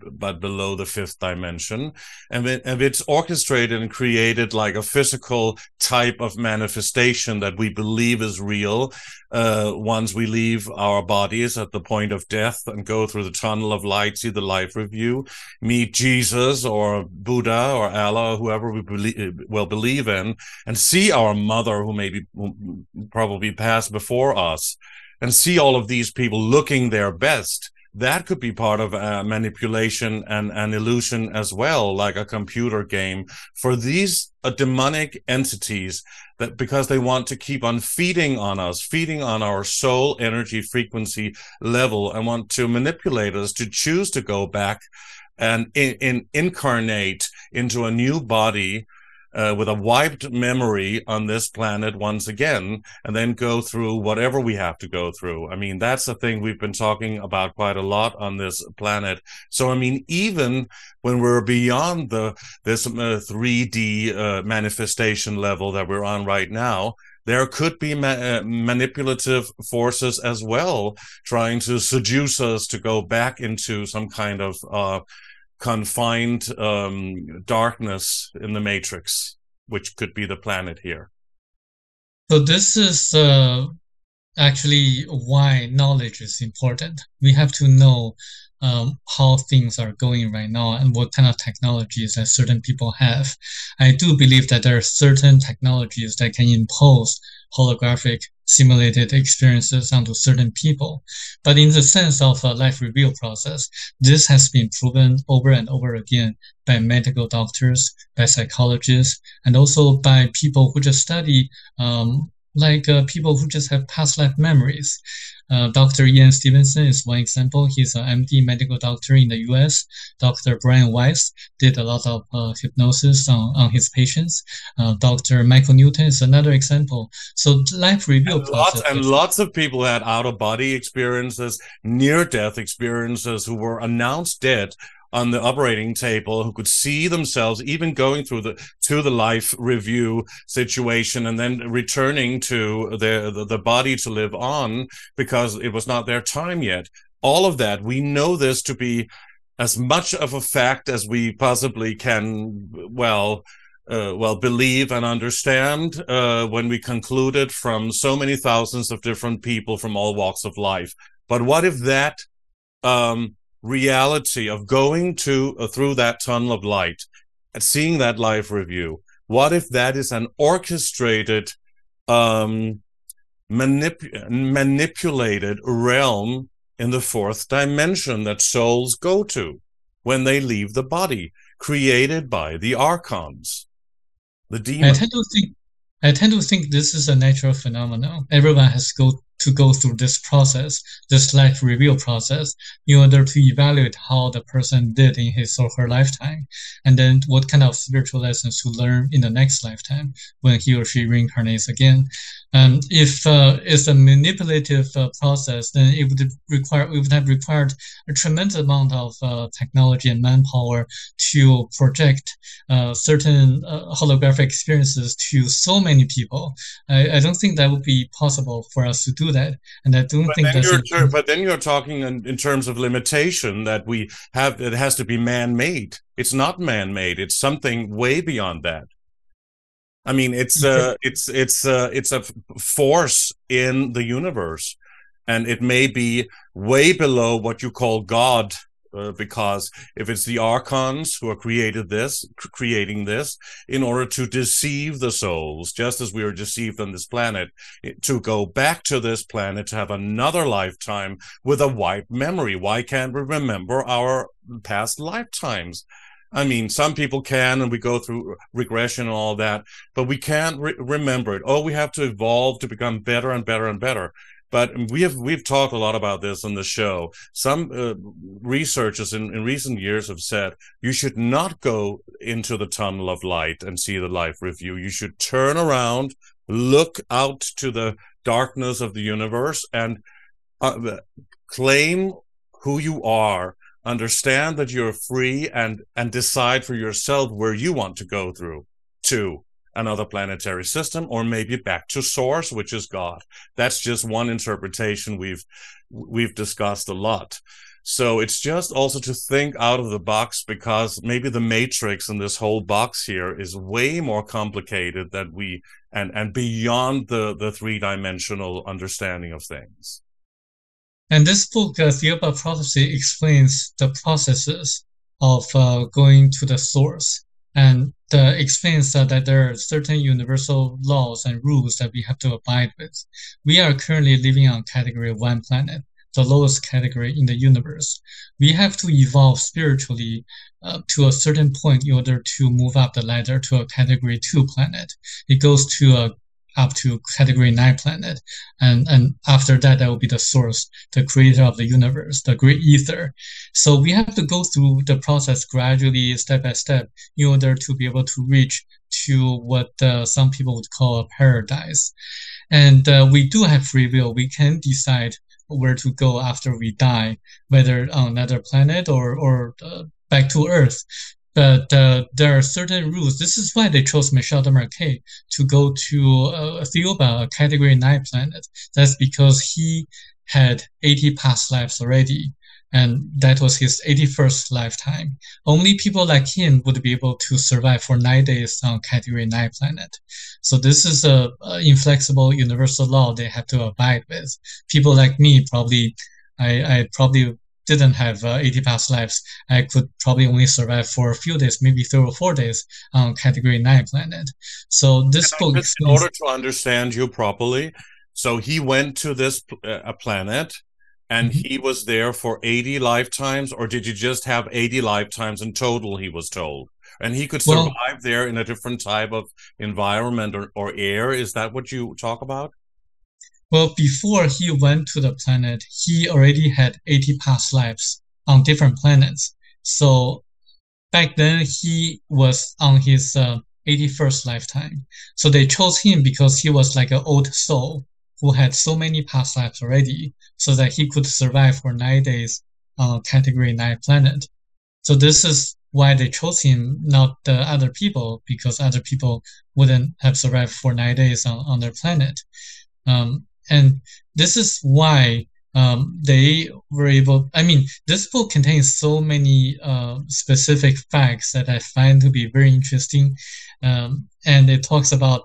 [SPEAKER 2] below the fifth dimension, and it's orchestrated and created like a physical type of manifestation that we believe is real. Once we leave our bodies at the point of death and go through the tunnel of light, see the life review, meet Jesus or Buddha or Allah, or whoever we believe in, and see our mother who probably passed before us, and see all of these people looking their best. That could be part of manipulation and illusion as well, like a computer game for these demonic entities, that because they want to keep on feeding on us, feeding on our soul energy frequency level, and want to manipulate us to choose to go back and incarnate into a new body with a wiped memory on this planet once again, and then go through whatever we have to go through. I mean, that's the thing we've been talking about quite a lot on this planet. So, I mean, even when we're beyond this 3D manifestation level that we're on right now, there could be manipulative forces as well, trying to seduce us to go back into some kind of confined darkness in the matrix, which could be the planet here.
[SPEAKER 3] So this is actually why knowledge is important. We have to know how things are going right now and what kind of technologies that certain people have. I do believe that there are certain technologies that can impose holographic simulated experiences onto certain people. But in the sense of a life reveal process, this has been proven over and over again by medical doctors, by psychologists, and also by people who just study people who just have past life memories. Dr. Ian Stevenson is one example. He's an MD medical doctor in the US. Dr. Brian Weiss did a lot of hypnosis on his patients. Dr. Michael Newton is another example. So life reveal process.
[SPEAKER 2] Lots of people had out-of-body experiences, near-death experiences, who were announced dead on the operating table, who could see themselves even going through the life review situation and then returning to the body to live on because it was not their time yet. All of that, we know this to be as much of a fact as we possibly can, believe and understand when we conclude it from so many thousands of different people from all walks of life. But what if that reality of going through that tunnel of light and seeing that live review, what if that is an orchestrated manipulated realm in the fourth dimension that souls go to when they leave the body, created by the archons, the demons?
[SPEAKER 3] I tend to think this is a natural phenomenon. Everyone has to go through this process, this life review process, in order to evaluate how the person did in his or her lifetime, and then what kind of spiritual lessons to learn in the next lifetime when he or she reincarnates again. If it's a manipulative process, then it would have required a tremendous amount of technology and manpower to project certain holographic experiences to so many people. I don't think that would be possible for us to do that, and I don't think that's.
[SPEAKER 2] But then you're talking in terms of limitation that we have. It has to be man-made. It's not man-made. It's something way beyond that. I mean, it's a force in the universe, and it may be way below what you call God, because if it's the archons who are creating this in order to deceive the souls, just as we are deceived on this planet, to go back to this planet to have another lifetime with a wiped memory. Why can't we remember our past lifetimes? I mean, some people can, and we go through regression and all that, but we can't remember it. Oh, we have to evolve to become better and better and better. But we've talked a lot about this on the show. Some researchers in recent years have said you should not go into the tunnel of light and see the life review. You should turn around, look out to the darkness of the universe, and claim who you are. Understand that you're free, and decide for yourself where you want to go through to another planetary system, or maybe back to source, which is God. That's just one interpretation we've discussed a lot. So it's just also to think out of the box, because maybe the matrix in this whole box here is way more complicated than and beyond the three-dimensional understanding of things.
[SPEAKER 3] And this book, Thiaoouba Prophecy, explains the processes of going to the source, and explains that there are certain universal laws and rules that we have to abide with. We are currently living on Category 1 planet, the lowest category in the universe. We have to evolve spiritually to a certain point in order to move up the ladder to a Category 2 planet. It goes to up to Category 9 planet, and after that will be the source, the creator of the universe, the great ether. So we have to go through the process gradually, step by step, in order to be able to reach to what some people would call a paradise. And we do have free will. We can decide where to go after we die, whether on another planet or back to Earth. But there are certain rules. This is why they chose Michel Desmarquet to go to Thiaoouba, a Category 9 planet. That's because he had 80 past lives already, and that was his 81st lifetime. Only people like him would be able to survive for 9 days on Category 9 planet. So this is a inflexible universal law they have to abide with. People like me, I probably didn't have 80 past lives. I could probably only survive for a few days, maybe 3 or 4 days on Category 9 planet. So this book explains...
[SPEAKER 2] In order to understand you properly, so he went to this planet, and he was there for 80 lifetimes, or did you just have 80 lifetimes in total, he was told? And he could survive there in a different type of environment or air? Is that what you talk about?
[SPEAKER 3] Well, before he went to the planet, he already had 80 past lives on different planets. So back then, he was on his 81st lifetime. So they chose him because he was like an old soul who had so many past lives already, so that he could survive for 9 days on Category 9 planet. So this is why they chose him, not the other people, because other people wouldn't have survived for 9 days on their planet. And this is why they were able... I mean, this book contains so many specific facts that I find to be very interesting. And it talks about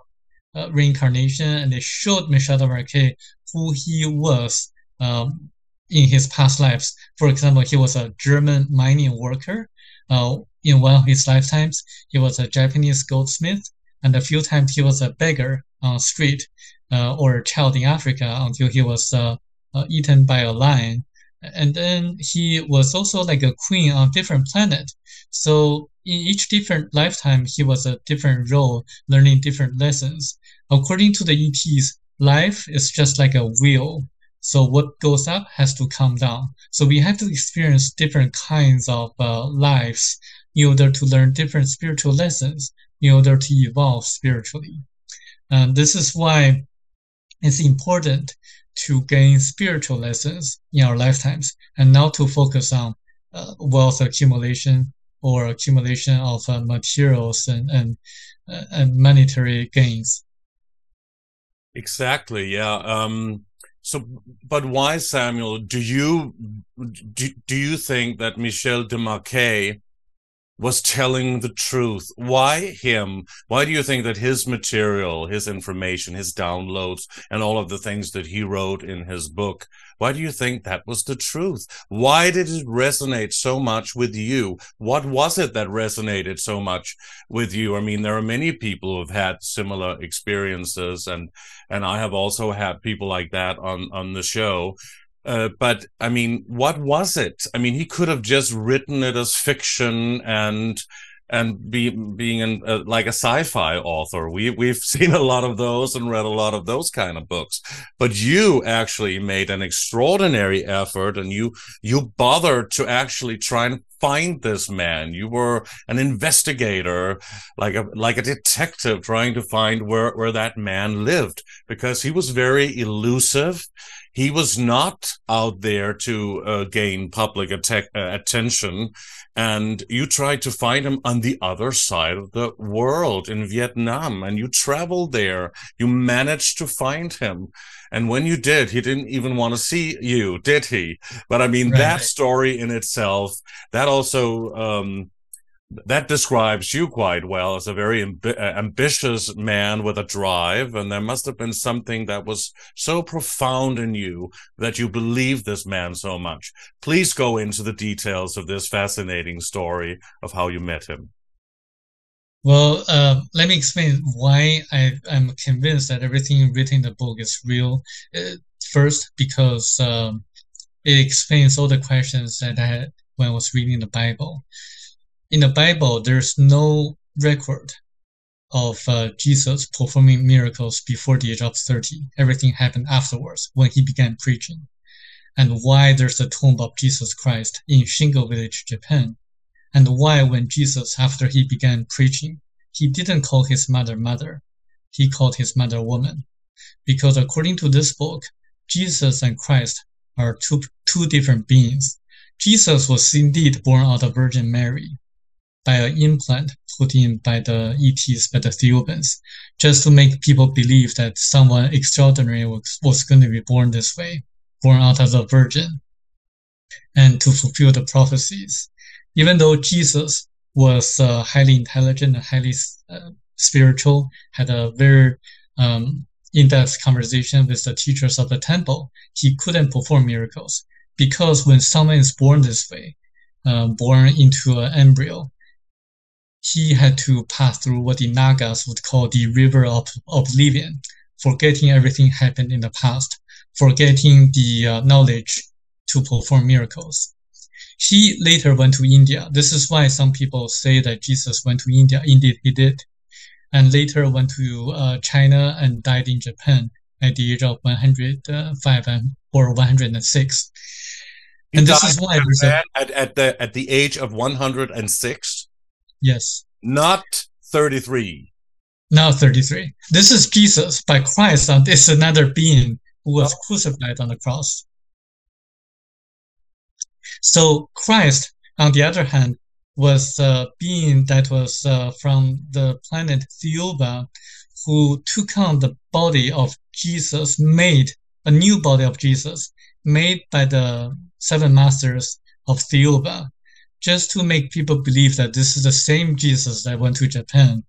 [SPEAKER 3] reincarnation, and they showed Michel Desmarquet who he was in his past lives. For example, he was a German mining worker. In one of his lifetimes, he was a Japanese goldsmith, and a few times he was a beggar on the street. Or a child in Africa, until he was eaten by a lion. And then he was also like a queen on a different planet. So in each different lifetime, he was a different role, learning different lessons. According to the ETs, life is just like a wheel. So what goes up has to come down. So we have to experience different kinds of lives in order to learn different spiritual lessons, in order to evolve spiritually. And this is why it's important to gain spiritual lessons in our lifetimes and not to focus on wealth accumulation or accumulation of materials and monetary gains.
[SPEAKER 2] Exactly. Yeah. So, but why, Samuel? Do you think that Michel Desmarquet was telling the truth? Why him? Why do you think that his material, his information, his downloads, and all of the things that he wrote in his book, why do you think that was the truth? Why did it resonate so much with you? What was it that resonated so much with you? I mean, there are many people who have had similar experiences, and I have also had people like that on the show. But I mean, what was it? I mean, he could have just written it as fiction and being like a sci-fi author. We've seen a lot of those and read a lot of those kind of books. But you actually made an extraordinary effort, and you bothered to actually try and find this man. You were an investigator, like a detective, trying to find where that man lived, because he was very elusive. He was not out there to gain public attention, and you tried to find him on the other side of the world in Vietnam, and you traveled there. You managed to find him, and when you did, he didn't even want to see you, did he? But I mean, that story in itself, that also that describes you quite well as a very ambitious man with a drive, and there must have been something that was so profound in you that you believed this man so much. Please go into the details of this fascinating story of how you met him.
[SPEAKER 3] Well, let me explain why I'm convinced that everything written in the book is real. First, because it explains all the questions that I had when I was reading the Bible. In the Bible, there's no record of Jesus performing miracles before the age of 30. Everything happened afterwards when he began preaching. And why there's a tomb of Jesus Christ in Shingo Village, Japan. And why when Jesus, after he began preaching, he didn't call his mother mother. He called his mother woman. Because according to this book, Jesus and Christ are two different beings. Jesus was indeed born out of Virgin Mary by an implant put in by the E.Ts, by the Thiaooubians, just to make people believe that someone extraordinary was going to be born this way, born out of the Virgin, and to fulfill the prophecies. Even though Jesus was highly intelligent and highly spiritual, had a very in-depth conversation with the teachers of the temple, he couldn't perform miracles. Because when someone is born this way, born into an embryo, he had to pass through what the Nagas would call the river of oblivion, forgetting everything happened in the past, forgetting the knowledge to perform miracles. He later went to India. This is why some people say that Jesus went to India. Indeed, he did. And later went to China and died in Japan at the age of 105 or 106. And this is why
[SPEAKER 2] at the age of 106.
[SPEAKER 3] Yes.
[SPEAKER 2] Not 33.
[SPEAKER 3] Not 33. This is Jesus by Christ. It's another being who was crucified on the cross. So Christ, on the other hand, was a being that was from the planet Thiaoouba, who took on the body of Jesus, made a new body of Jesus, made by the seven masters of Thiaoouba, just to make people believe that this is the same Jesus that went to Japan.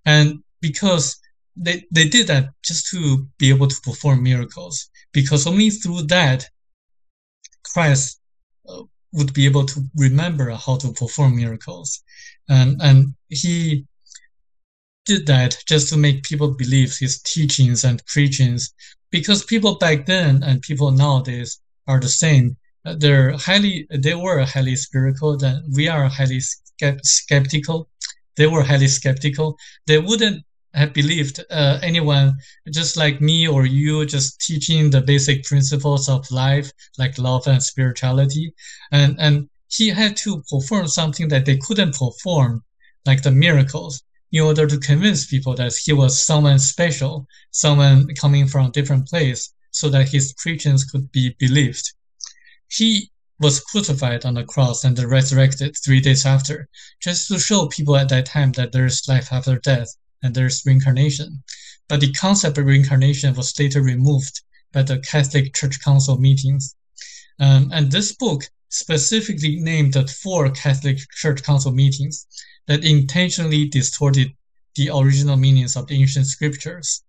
[SPEAKER 3] And because they did that just to be able to perform miracles, because only through that Christ would be able to remember how to perform miracles. And he did that just to make people believe his teachings and preachings, because people back then and people nowadays are the same. They were highly spiritual, and we are highly skeptical. They were highly skeptical. They wouldn't have believed anyone just like me or you, just teaching the basic principles of life, like love and spirituality, and he had to perform something that they couldn't perform, like the miracles, in order to convince people that he was someone special, someone coming from a different place, so that his preachings could be believed. He was crucified on the cross and resurrected 3 days after, just to show people at that time that there's life after death and there's reincarnation. But the concept of reincarnation was later removed by the Catholic Church Council meetings. And this book specifically named the 4 Catholic Church Council meetings that intentionally distorted the original meanings of the ancient scriptures.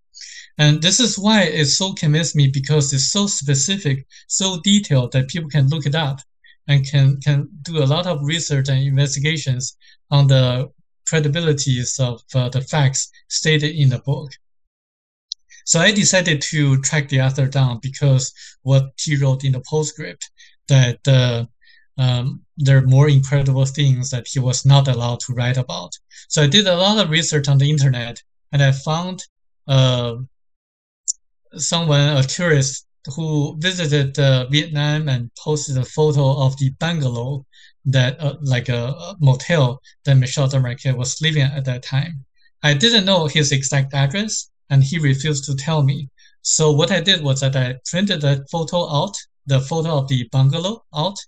[SPEAKER 3] And this is why it so convinced me, because it's so specific, so detailed that people can look it up and can do a lot of research and investigations on the credibilities of the facts stated in the book. So I decided to track the author down because what he wrote in the postscript, that there are more incredible things that he was not allowed to write about. So I did a lot of research on the internet, and I found a tourist who visited Vietnam and posted a photo of the bungalow that, like a motel that Michel Desmarquet was living at that time. I didn't know his exact address, and he refused to tell me. So what I did was that I printed that photo out, the photo of the bungalow out,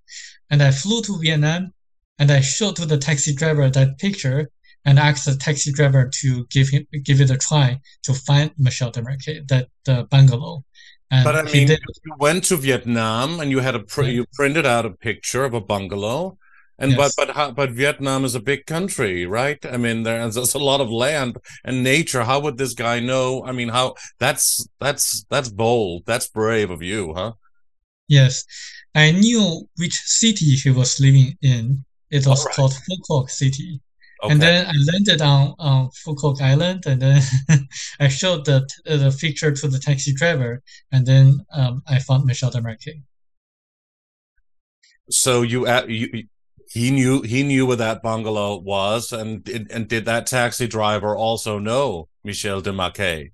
[SPEAKER 3] and I flew to Vietnam, and I showed to the taxi driver that picture, and asked the taxi driver to give it a try to find Michel Desmarquet, that bungalow. And
[SPEAKER 2] but I mean, you went to Vietnam and you had you printed out a picture of a bungalow, and yes. but Vietnam is a big country, right? I mean, there's a lot of land and nature. How would this guy know? I mean, that's bold. That's brave of you, huh?
[SPEAKER 3] Yes, I knew which city he was living in. It was called Phu Quoc City. Okay. And then I landed on Phu Quoc Island, and then I showed the picture to the taxi driver, and then I found Michel Desmarquet.
[SPEAKER 2] So he knew where that bungalow was, and did that taxi driver also know Michel Desmarquet?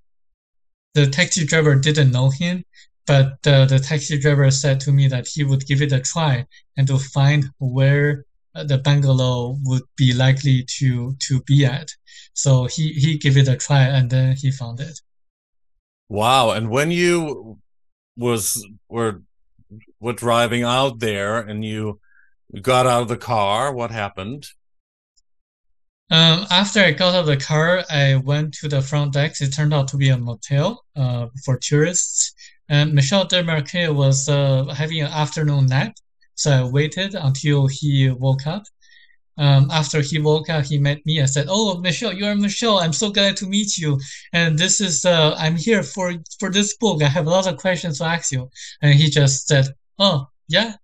[SPEAKER 3] The taxi driver didn't know him, but the taxi driver said to me that he would give it a try and to find where the bungalow would be likely to be at. So he gave it a try, and then he found it.
[SPEAKER 2] Wow. And when you were driving out there and you got out of the car, what happened?
[SPEAKER 3] After I got out of the car, I went to the front deck. It turned out to be a motel for tourists. And Michel Desmarquet was having an afternoon nap. So I waited until he woke up. After he woke up, he met me. I said, "Oh, Michel, you are Michel. I'm so glad to meet you. And this is, I'm here for this book. I have a lot of questions to ask you." And he just said, "Oh, yeah."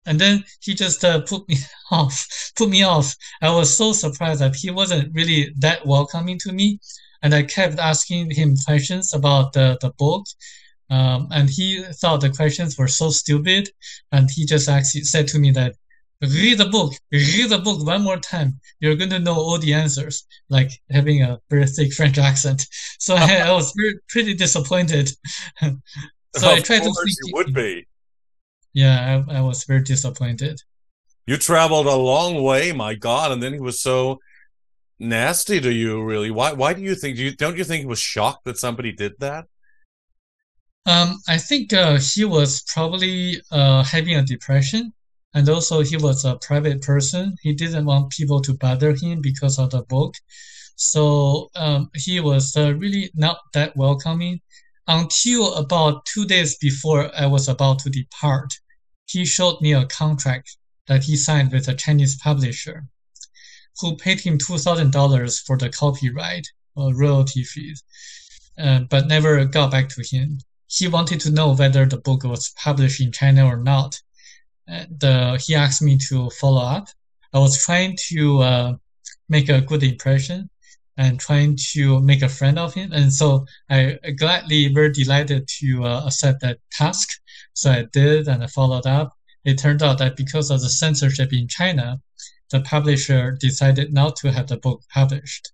[SPEAKER 3] And then he just put me off. I was so surprised that he wasn't really that welcoming to me. And I kept asking him questions about the book. And he thought the questions were so stupid, and he just actually said to me that, read the book one more time. You're going to know all the answers, like having a very thick French accent. So I was pretty disappointed. So I tried to think.
[SPEAKER 2] You would be.
[SPEAKER 3] Yeah, I was very disappointed.
[SPEAKER 2] You traveled a long way, my God, and then he was so nasty to you, really. Why do you think, don't you think he was shocked that somebody did that?
[SPEAKER 3] I think he was probably having a depression, and also he was a private person. He didn't want people to bother him because of the book. So he was really not that welcoming until about 2 days before I was about to depart. He showed me a contract that he signed with a Chinese publisher who paid him $2,000 for the copyright or royalty fees, but never got back to him. He wanted to know whether the book was published in China or not. And he asked me to follow up. I was trying to make a good impression and trying to make a friend of him. And so I gladly, very delighted to accept that task. So I did, and I followed up. It turned out that because of the censorship in China, the publisher decided not to have the book published.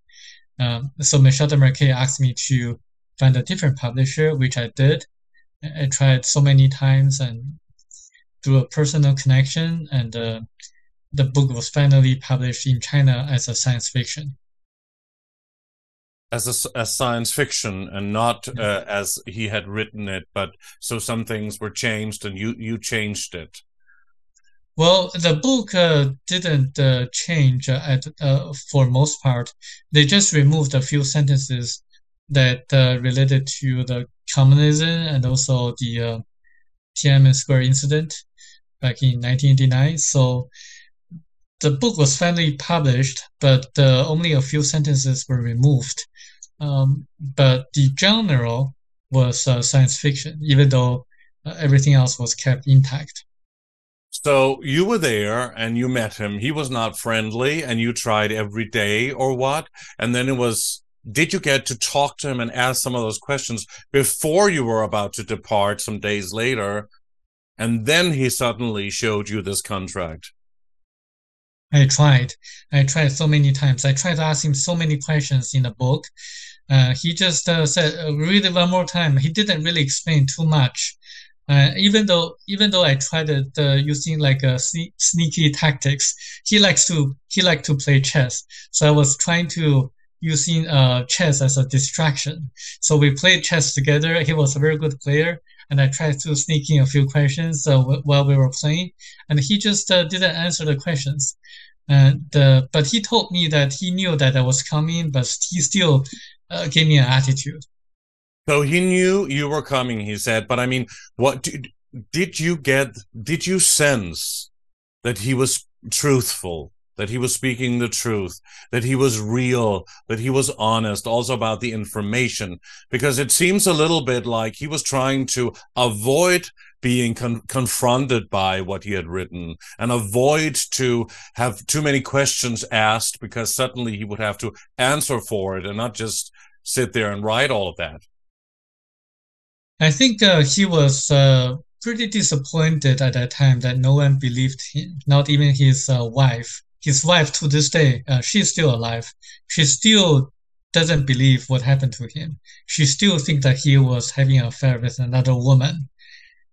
[SPEAKER 3] So Michel Desmarquet asked me to find a different publisher, which I did. I tried so many times, and through a personal connection, and the book was finally published in China as a science fiction.
[SPEAKER 2] As science fiction, and not as he had written it, but so some things were changed and you changed it.
[SPEAKER 3] Well, the book didn't change for most part. They just removed a few sentences that related to the communism and also the Tiananmen Square incident back in 1989. So the book was finally published, but only a few sentences were removed. But the genre was science fiction, even though everything else was kept intact.
[SPEAKER 2] So you were there and you met him. He was not friendly and you tried every day or what? And then did you get to talk to him and ask some of those questions before you were about to depart some days later? And then he suddenly showed you this contract.
[SPEAKER 3] I tried so many times. I tried to ask him so many questions in the book. He just said, read it one more time. He didn't really explain too much. Even though I tried it using like sneaky tactics, he liked to play chess. So I was trying to using chess as a distraction. So we played chess together. He was a very good player, and I tried to sneak in a few questions while we were playing, and he just didn't answer the questions. But he told me that he knew that I was coming, but he still gave me an attitude.
[SPEAKER 2] So he knew you were coming, he said, but I mean, did you sense that he was truthful, that he was speaking the truth, that he was real, that he was honest, also about the information? Because it seems a little bit like he was trying to avoid being confronted by what he had written and avoid to have too many questions asked, because suddenly he would have to answer for it and not just sit there and write all of that.
[SPEAKER 3] I think he was pretty disappointed at that time that no one believed him, not even his wife. His wife, to this day, she's still alive. She still doesn't believe what happened to him. She still thinks that he was having an affair with another woman.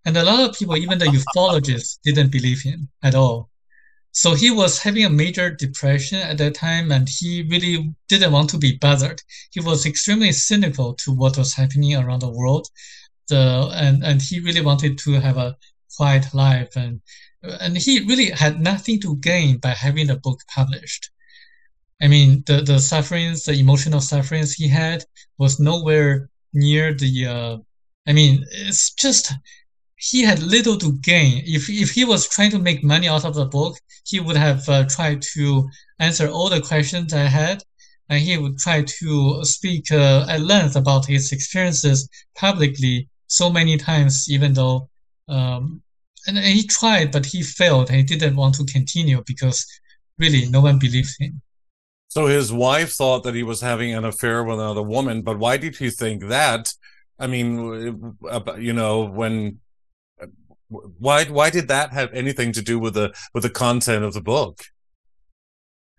[SPEAKER 3] And a lot of people, even the ufologists, didn't believe him at all. So he was having a major depression at that time, and he really didn't want to be bothered. He was extremely cynical to what was happening around the world. And he really wanted to have a quiet life, and he really had nothing to gain by having the book published. I mean, the sufferings, the emotional sufferings he had was nowhere near it's just, he had little to gain. If he was trying to make money out of the book, he would have tried to answer all the questions I had, and he would try to speak at length about his experiences publicly so many times, even though and he tried, but he failed, and he didn't want to continue because really no one believed him.
[SPEAKER 2] So his wife thought that he was having an affair with another woman, but why did he think that? I mean, why did that have anything to do with the content of the book?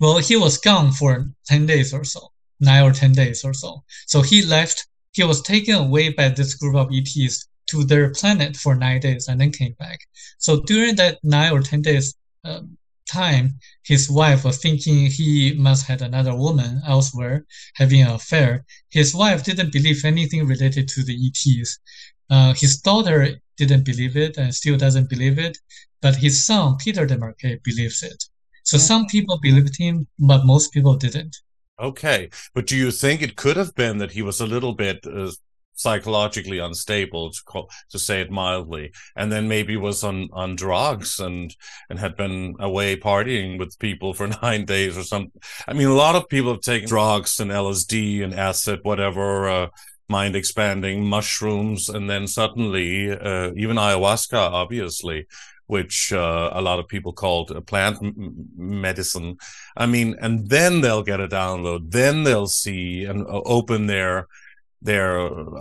[SPEAKER 3] Well, he was gone for 10 days or so, 9 or 10 days or so. So he left. He was taken away by this group of ETs to their planet for 9 days and then came back. So during that 9 or 10 days time, his wife was thinking he must have another woman elsewhere having an affair. His wife didn't believe anything related to the ETs. His daughter didn't believe it and still doesn't believe it, but his son, Peter Desmarquet, believes it. So some people believed him, but most people didn't.
[SPEAKER 2] Okay, but do you think it could have been that he was a little bit psychologically unstable, to say it mildly, and then maybe was on drugs and had been away partying with people for 9 days or something? I mean, a lot of people have taken drugs and LSD and acid, whatever, mind expanding mushrooms, and then suddenly even ayahuasca, obviously, which a lot of people called plant medicine. I mean, and then they'll get a download, then they'll see and open their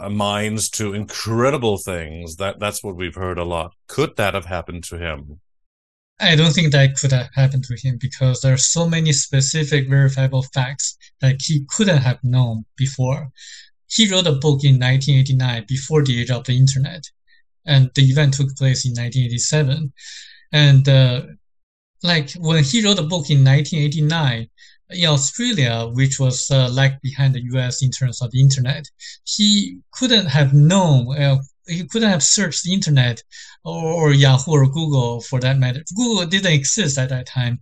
[SPEAKER 2] minds to incredible things. That's what we've heard a lot. Could that have happened to him?
[SPEAKER 3] I don't think that could have happened to him because there are so many specific verifiable facts that he couldn't have known before. He wrote a book in 1989 before the age of the internet, and the event took place in 1987. And like when he wrote a book in 1989 in Australia, which was lag behind the US in terms of the internet, he couldn't have known, he couldn't have searched the internet or Yahoo or Google for that matter. Google didn't exist at that time.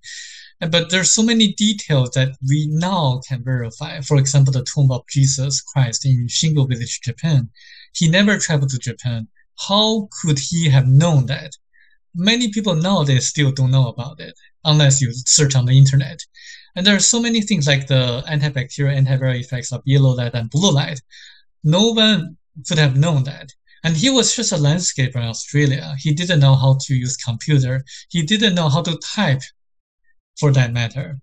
[SPEAKER 3] But there's so many details that we now can verify. For example, the tomb of Jesus Christ in Shingo Village, Japan. He never traveled to Japan. How could he have known that? Many people nowadays still don't know about it, unless you search on the internet. And there are so many things like the antibacterial, antiviral effects of yellow light and blue light. No one could have known that. And he was just a landscaper in Australia. He didn't know how to use computer. He didn't know how to type, for that matter.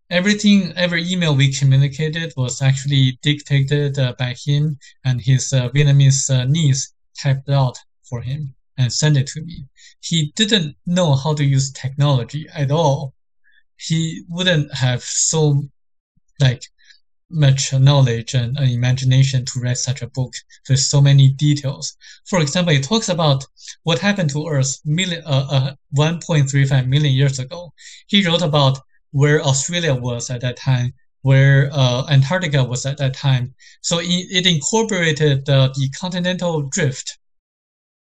[SPEAKER 3] Every email we communicated was actually dictated by him, and his Vietnamese niece typed out for him and sent it to me. He didn't know how to use technology at all. He wouldn't have so much knowledge and imagination to write such a book with so many details. For example, it talks about what happened to Earth 1.35 million years ago. He wrote about where Australia was at that time, where Antarctica was at that time. So it incorporated the continental drift.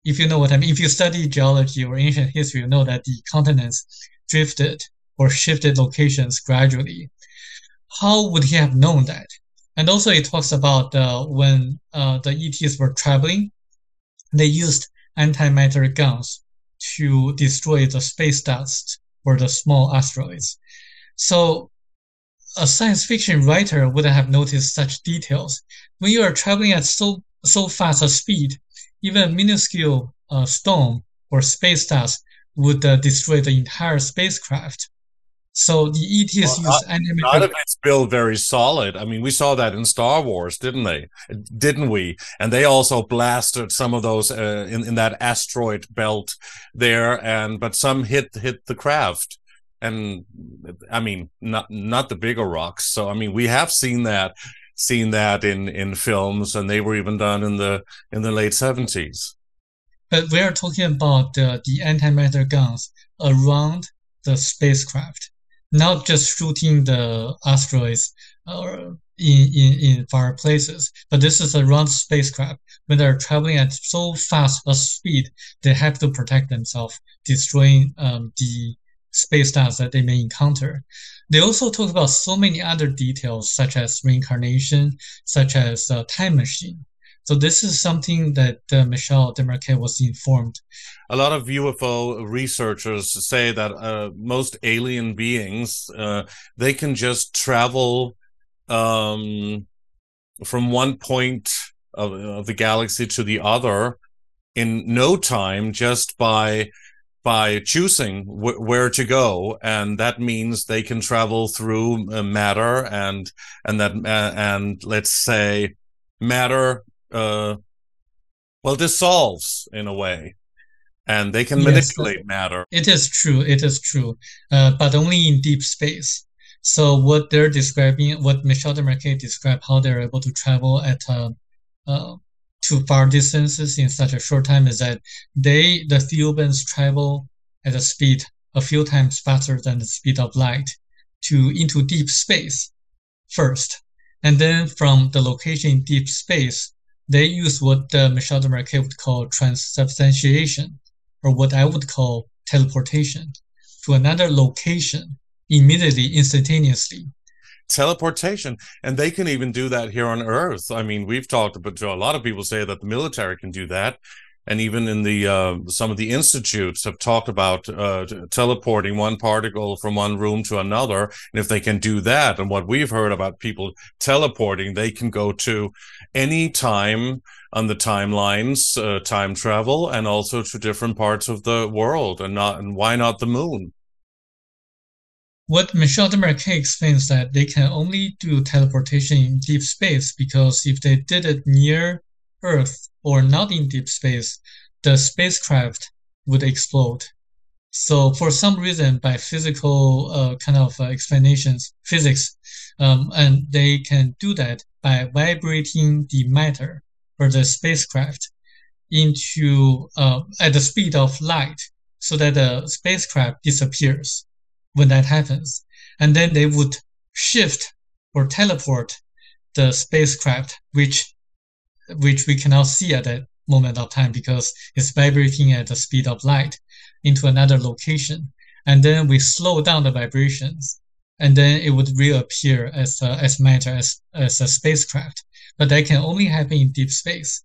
[SPEAKER 3] If you know what I mean, if you study geology or ancient history, you know that the continents drifted or shifted locations gradually. How would he have known that? And also it talks about when the ETs were traveling, they used antimatter guns to destroy the space dust or the small asteroids. So a science fiction writer wouldn't have noticed such details. When you are traveling at so fast a speed, even a minuscule stone or space dust would destroy the entire spacecraft. So the ETs use antimatter.
[SPEAKER 2] Not if it's built very solid. I mean, we saw that in Star Wars, didn't we? And they also blasted some of those in that asteroid belt there, but some hit the craft. And I mean, not the bigger rocks. So I mean, we have seen that in films, and they were even done in the late 70s.
[SPEAKER 3] But we are talking about the antimatter guns around the spacecraft, not just shooting the asteroids or in far places, but this is around spacecraft. When they're traveling at so fast a speed, they have to protect themselves, destroying the space dust that they may encounter. They also talk about so many other details, such as reincarnation, such as time machine. So this is something that Michel Desmarquet was informed.
[SPEAKER 2] A lot of UFO researchers say that most alien beings, they can just travel from one point of the galaxy to the other in no time, just by choosing where to go, and that means they can travel through matter, and let's say matter dissolves in a way, and they can manipulate matter.
[SPEAKER 3] It is true, but only in deep space. So what they're describing, what Michel Desmarquet described, how they're able to travel at to far distances in such a short time, is that the Thiaooubians travel at a speed a few times faster than the speed of light into deep space first. And then from the location in deep space, they use what Michel Desmarquet would call transubstantiation, or what I would call teleportation, to another location immediately, instantaneously.
[SPEAKER 2] Teleportation, and they can even do that here on Earth. I mean, we've talked about, a lot of people say that the military can do that, and even in the some of the institutes have talked about teleporting one particle from one room to another. And if they can do that, and what we've heard about people teleporting, they can go to any time on the timelines, time travel, and also to different parts of the world, and why not the moon?
[SPEAKER 3] What Michel Desmarquet explains that they can only do teleportation in deep space because if they did it near Earth or not in deep space, the spacecraft would explode. So for some reason, by physical kind of explanations, physics, and they can do that by vibrating the matter or the spacecraft into at the speed of light, so that the spacecraft disappears when that happens, and then they would shift or teleport the spacecraft, which we cannot see at that moment of time because it's vibrating at the speed of light, into another location, and then we slow down the vibrations, and then it would reappear as matter, as a spacecraft. But that can only happen in deep space.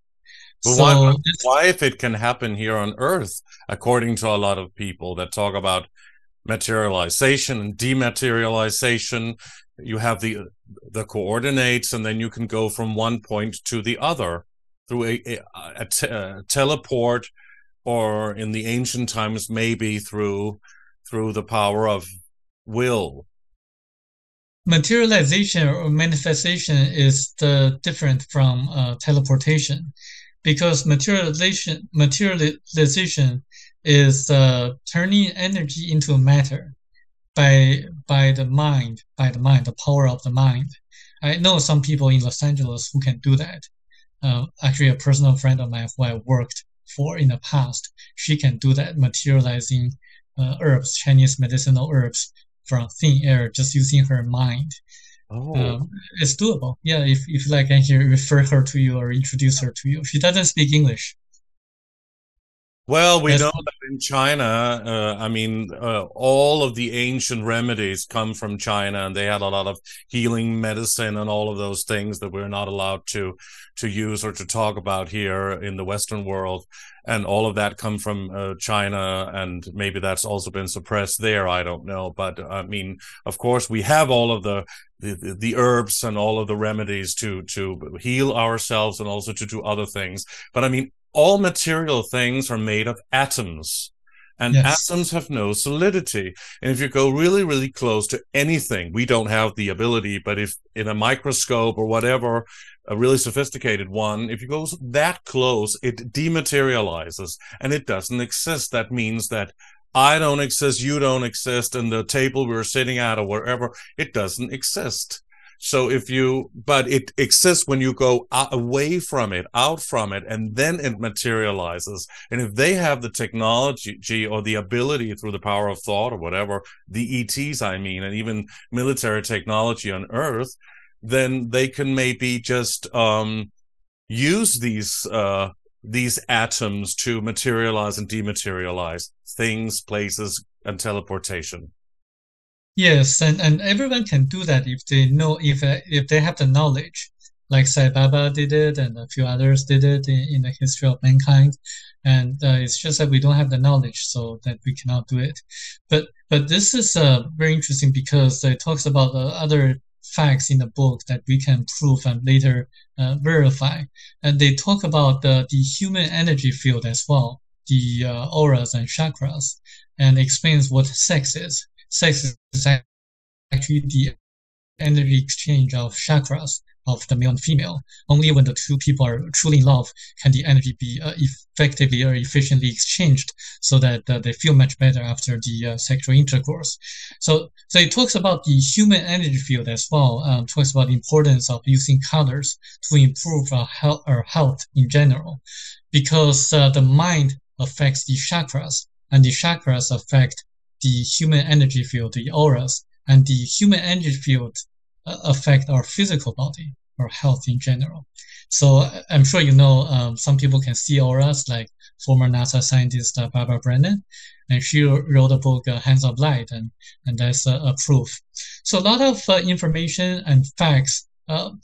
[SPEAKER 2] But
[SPEAKER 3] So
[SPEAKER 2] why if it can happen here on Earth, according to a lot of people that talk about materialization and dematerialization, you have the coordinates, and then you can go from one point to the other through a teleport, or in the ancient times, maybe through the power of will.
[SPEAKER 3] materialization or manifestation is different from teleportation, because materialization is turning energy into matter by the mind, the power of the mind. I know some people in Los Angeles who can do that. Actually, a personal friend of mine who I worked for in the past, she can do that, materializing herbs, Chinese medicinal herbs from thin air, just using her mind. It's doable. Yeah, if you like, I can refer her to you or introduce her to you. She doesn't speak English.
[SPEAKER 2] Well, we know that in China, all of the ancient remedies come from China, and they had a lot of healing medicine and all of those things that we're not allowed to use or to talk about here in the Western world. And all of that come from China, and maybe that's also been suppressed there. I don't know. But I mean, of course, we have all of the herbs and all of the remedies to heal ourselves and also to do other things. But I mean, all material things are made of atoms, and
[SPEAKER 3] Yes.
[SPEAKER 2] atoms have no solidity. And if you go really, really close to anything, we don't have the ability, but if in a microscope or whatever, a really sophisticated one, if you go that close, it dematerializes and it doesn't exist. That means that I don't exist, you don't exist, and the table we're sitting at or wherever, it doesn't exist. So but it exists when you go away from it, out from it, and then it materializes. And if they have the technology or the ability through the power of thought or whatever, the ETs, and even military technology on Earth, then they can maybe just use these atoms to materialize and dematerialize things, places, and teleportation.
[SPEAKER 3] Yes, and everyone can do that if they know, if they have the knowledge, like Sai Baba did it, and a few others did it in the history of mankind. And it's just that we don't have the knowledge, so that we cannot do it. But this is very interesting because it talks about other facts in the book that we can prove and later verify. And they talk about the human energy field as well, the auras and chakras, and explains what sex is. Sex is actually the energy exchange of chakras of the male and female. Only when the two people are truly in love can the energy be effectively or efficiently exchanged, so that they feel much better after the sexual intercourse. So it talks about the human energy field as well. Talks about the importance of using colors to improve our health in general, because the mind affects the chakras, and the chakras affect the human energy field, the auras, and the human energy field affect our physical body, our health in general. So I'm sure you know, some people can see auras, like former NASA scientist Barbara Brennan, and she wrote a book, Hands of Light, and that's a proof. So a lot of information and facts,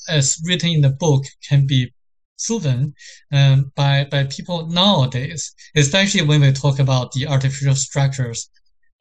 [SPEAKER 3] as written in the book, can be proven by people nowadays, especially when we talk about the artificial structures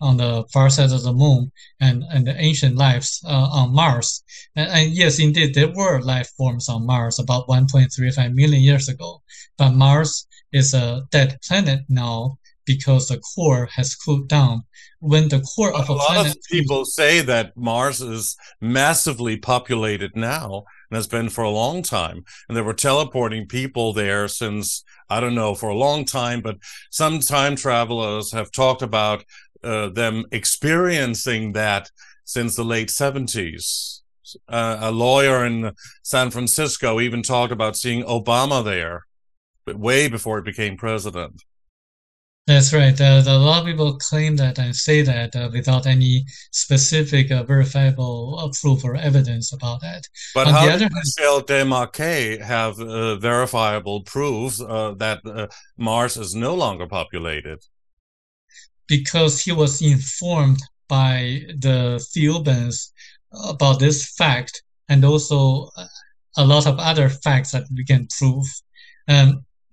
[SPEAKER 3] on the far side of the moon and the ancient lives on Mars. And yes, indeed, there were life forms on Mars about 1.35 million years ago. But Mars is a dead planet now because the core has cooled down. When the core of a planet...
[SPEAKER 2] A lot of people say that Mars is massively populated now, and has been for a long time. And they were teleporting people there since, I don't know, for a long time, but some time travelers have talked about them experiencing that since the late 70s. A lawyer in San Francisco even talked about seeing Obama there, but way before he became president.
[SPEAKER 3] That's right. A lot of people claim that and say that without any specific verifiable proof or evidence about that.
[SPEAKER 2] But
[SPEAKER 3] On
[SPEAKER 2] how
[SPEAKER 3] the
[SPEAKER 2] did
[SPEAKER 3] other hand,
[SPEAKER 2] Michel Desmarquet have verifiable proofs that Mars is no longer populated?
[SPEAKER 3] because he was informed by the Thiaooubians about this fact, and also a lot of other facts that we can prove.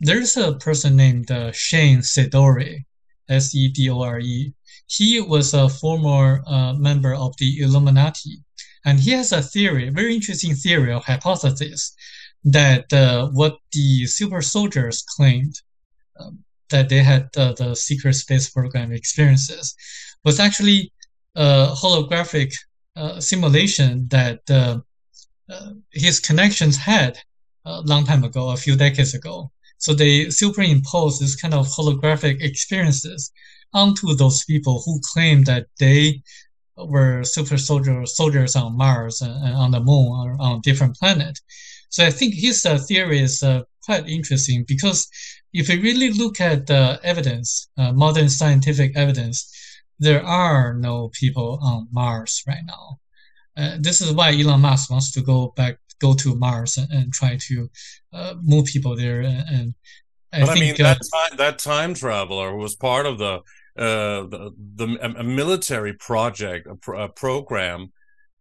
[SPEAKER 3] There's a person named Shane Sedore, Sedore. He was a former member of the Illuminati, and he has a theory, a very interesting theory or hypothesis, that what the super soldiers claimed, that they had the secret space program experiences, was actually a holographic simulation that his connections had a long time ago, a few decades ago. So they superimpose this kind of holographic experiences onto those people who claim that they were super soldiers on Mars and on the moon or on a different planet. So I think his theory is quite interesting, because if we really look at the evidence, modern scientific evidence, there are no people on Mars right now. This is why Elon Musk wants to go to Mars and try to move people there. And I think
[SPEAKER 2] that time traveler was part of a military project, a program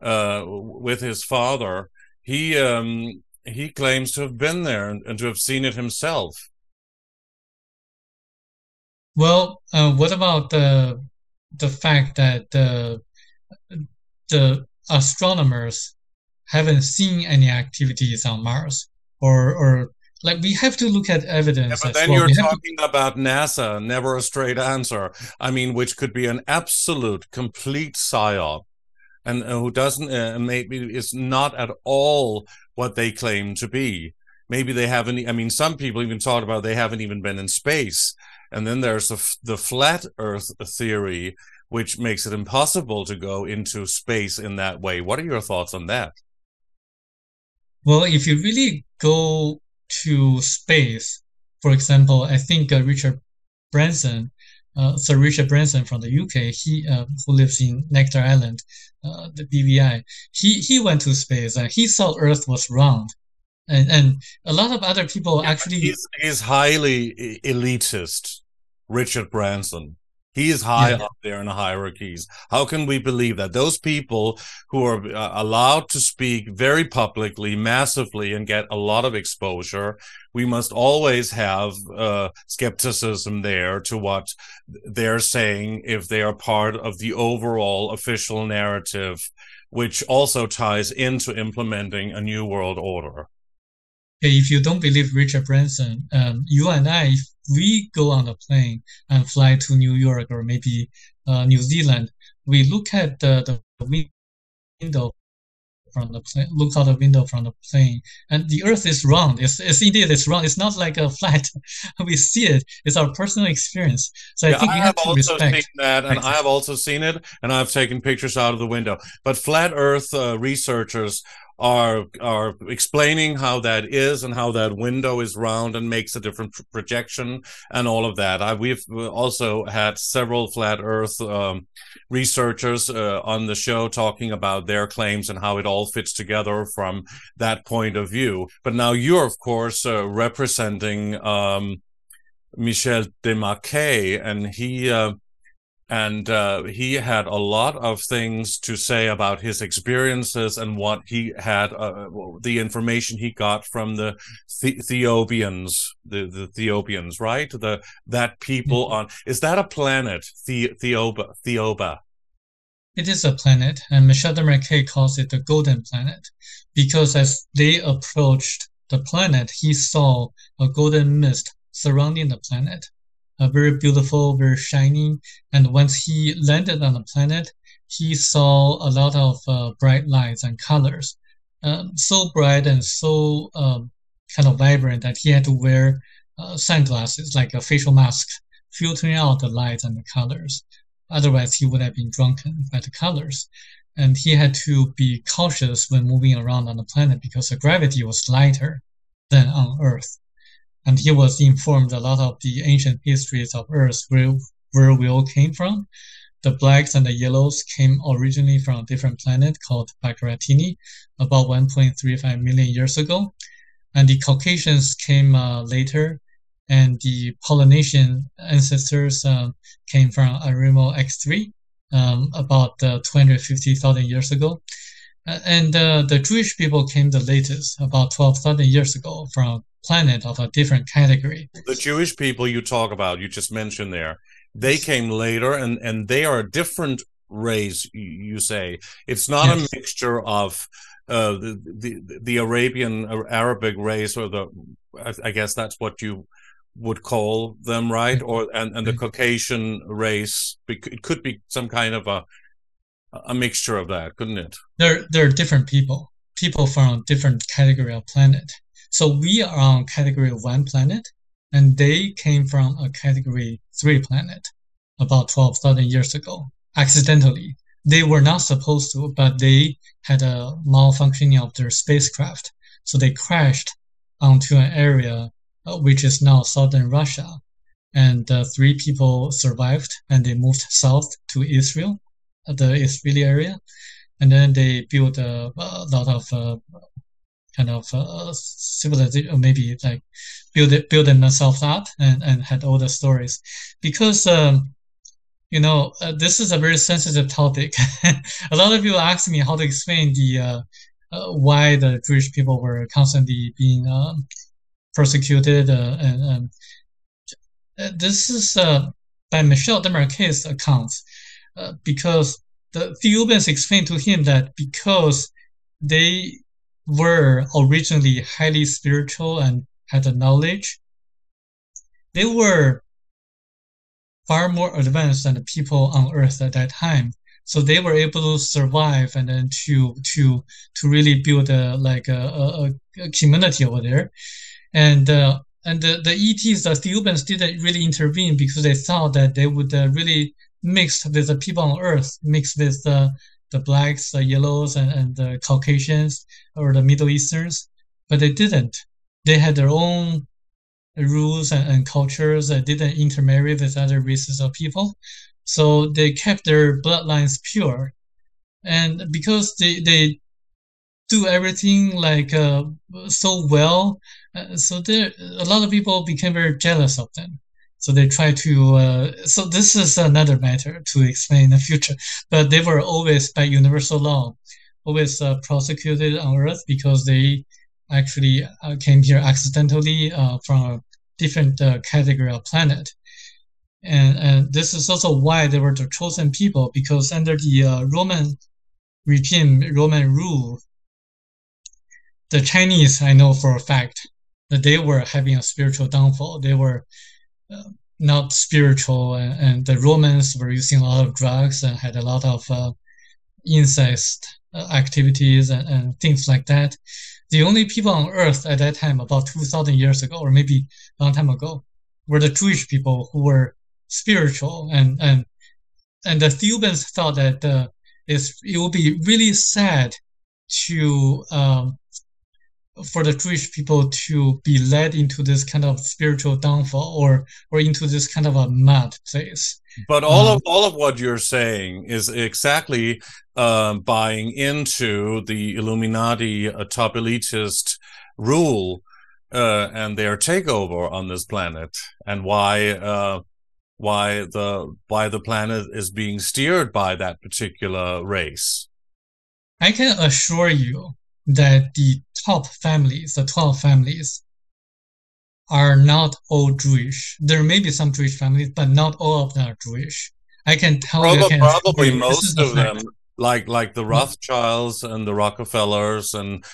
[SPEAKER 2] with his father. He claims to have been there and to have seen it himself.
[SPEAKER 3] Well, what about the fact that the astronomers haven't seen any activities on Mars, or like, we have to look at evidence.
[SPEAKER 2] Yeah, but then you're talking about NASA, never a straight answer. I mean, which could be an absolute, complete psyop, and who doesn't, maybe is not at all what they claim to be. Maybe they haven't. I mean, some people even talk about they haven't even been in space. And then there's the flat Earth theory, which makes it impossible to go into space in that way. What are your thoughts on that?
[SPEAKER 3] Well, if you really go to space, for example, I think Richard Branson, Sir Richard Branson from the UK, he who lives in Necker Island, the BVI, he went to space and he saw Earth was round. And a lot of other people actually...
[SPEAKER 2] He's highly elitist, Richard Branson. He is high up there in the hierarchies. How can we believe that? Those people who are allowed to speak very publicly, massively, and get a lot of exposure, we must always have skepticism there to what they're saying if they are part of the overall official narrative, which also ties into implementing a new world order.
[SPEAKER 3] If you don't believe Richard Branson, you and I, if we go on a plane and fly to New York or maybe New Zealand, we look at the window from the plane, look out the window from the plane, and the Earth is round. It's indeed it's round. It's not like a flat. We see it. It's our personal experience. So I think we have to respect.
[SPEAKER 2] I have also seen that, and I have also seen it, and I've taken pictures out of the window. But flat Earth researchers are explaining how that is and how that window is round and makes a different projection and all of that. We've also had several flat Earth researchers on the show talking about their claims and how it all fits together from that point of view. But now you're, of course, representing Michel Desmarquet, and he had a lot of things to say about his experiences and what he had, the information he got from the Thiaooubians, the Thiaooubians, right? That people on, is that a planet? Thiaoouba.
[SPEAKER 3] It is a planet, and Michel Desmarquet calls it the golden planet, because as they approached the planet, he saw a golden mist surrounding the planet. Very beautiful, very shiny. And once he landed on the planet, he saw a lot of bright lights and colors. So bright and so kind of vibrant that he had to wear sunglasses, like a facial mask, filtering out the lights and the colors. Otherwise, he would have been drunken by the colors. And he had to be cautious when moving around on the planet because the gravity was lighter than on Earth. And he was informed a lot of the ancient histories of Earth, where we all came from. The blacks and the yellows came originally from a different planet called Bagratini about 1.35 million years ago. And the Caucasians came later, and the Polynesian ancestors came from Arimo X3 about 250,000 years ago. And the Jewish people came the latest, about 12,000 years ago, from a planet of a different category.
[SPEAKER 2] The Jewish people you talk about, you just mentioned there, they came later, and they are a different race, you say. It's not a mixture of the Arabian or Arabic race, or I guess that's what you would call them, right? Or and the Caucasian race. It could be some kind of a mixture of that, couldn't it?
[SPEAKER 3] They're different people from different category of planet. So we are on category 1 planet, and they came from a category 3 planet about 12,000 years ago, accidentally. They were not supposed to, but they had a malfunctioning of their spacecraft. So they crashed onto an area which is now southern Russia. And 3 people survived, and they moved south to Israel, the Israeli area. And then they built a lot of civilization, or maybe like build themselves up and had all the stories. Because this is a very sensitive topic. A lot of people ask me how to explain the why the Jewish people were constantly being persecuted, and this is by Michel Desmarquet's accounts, because the Thiaooubians explained to him that because they were originally highly spiritual and had the knowledge, they were far more advanced than the people on Earth at that time. So they were able to survive, and then to really build a community over there. And the E.Ts, the Thiaooubians, didn't really intervene because they thought that they would really mix with the people on Earth, mix with the blacks, the yellows, and the Caucasians or the Middle Easterns, but they didn't. They had their own rules and cultures that didn't intermarry with other races of people. So they kept their bloodlines pure. And because they do everything so well, so a lot of people became very jealous of them. So they try to, so this is another matter to explain in the future, but they were always, by universal law, always prosecuted on Earth because they actually came here accidentally from a different category of planet. And this is also why they were the chosen people, because under the Roman regime, Roman rule, the Chinese, I know for a fact, that they were having a spiritual downfall. They were not spiritual, and the Romans were using a lot of drugs and had a lot of incest activities and things like that. The only people on Earth at that time, about 2,000 years ago, or maybe a long time ago, were the Jewish people who were spiritual, and the Thiaooubians thought that it would be really sad to for the Jewish people to be led into this kind of spiritual downfall, or into this kind of a mad place.
[SPEAKER 2] But all of what you're saying is exactly buying into the Illuminati top elitist rule and their takeover on this planet, and why the planet is being steered by that particular race.
[SPEAKER 3] I can assure you that the top families, the 12 families, are not all Jewish. There may be some Jewish families, but not all of them are Jewish. I can tell you.
[SPEAKER 2] Probably most of them, like the Rothschilds and the Rockefellers, and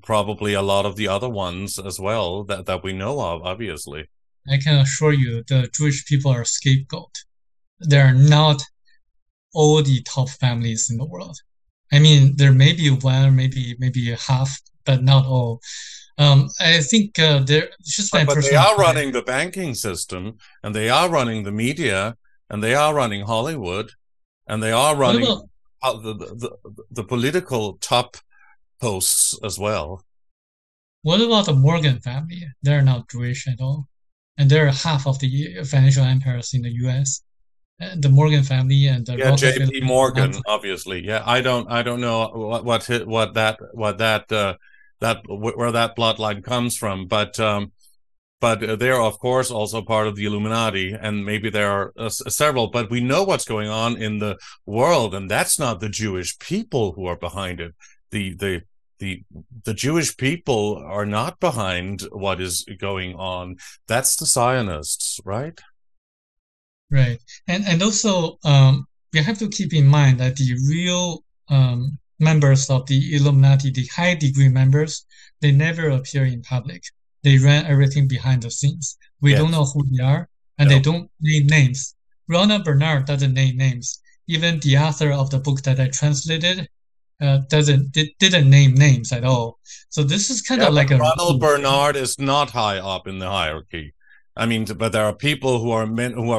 [SPEAKER 2] probably a lot of the other ones as well that we know of, obviously.
[SPEAKER 3] I can assure you the Jewish people are scapegoat. They are not all the top families in the world. I mean, there may be one, maybe half, but not all. I think they're just my personal.
[SPEAKER 2] But they are running the banking system, and they are running the media, and they are running Hollywood, and they are running the political top posts as well.
[SPEAKER 3] What about the Morgan family? They're not Jewish at all, and they're half of the financial empires in the U.S. And the Morgan family and the Rockefeller.
[SPEAKER 2] J.P. Morgan, obviously. Yeah, I don't know where that bloodline comes from, but they're of course also part of the Illuminati, and maybe there are several. But we know what's going on in the world, and that's not the Jewish people who are behind it. The Jewish people are not behind what is going on. That's the Zionists, right?
[SPEAKER 3] Right. And also, we have to keep in mind that the real members of the Illuminati, the high degree members, they never appear in public. They run everything behind the scenes. We don't know who they are, and they don't name names. Ronald Bernard doesn't name names. Even the author of the book that I translated didn't name names at all. So this is kind of like
[SPEAKER 2] Ronald Bernard is not high up in the hierarchy. I mean, but there are people who are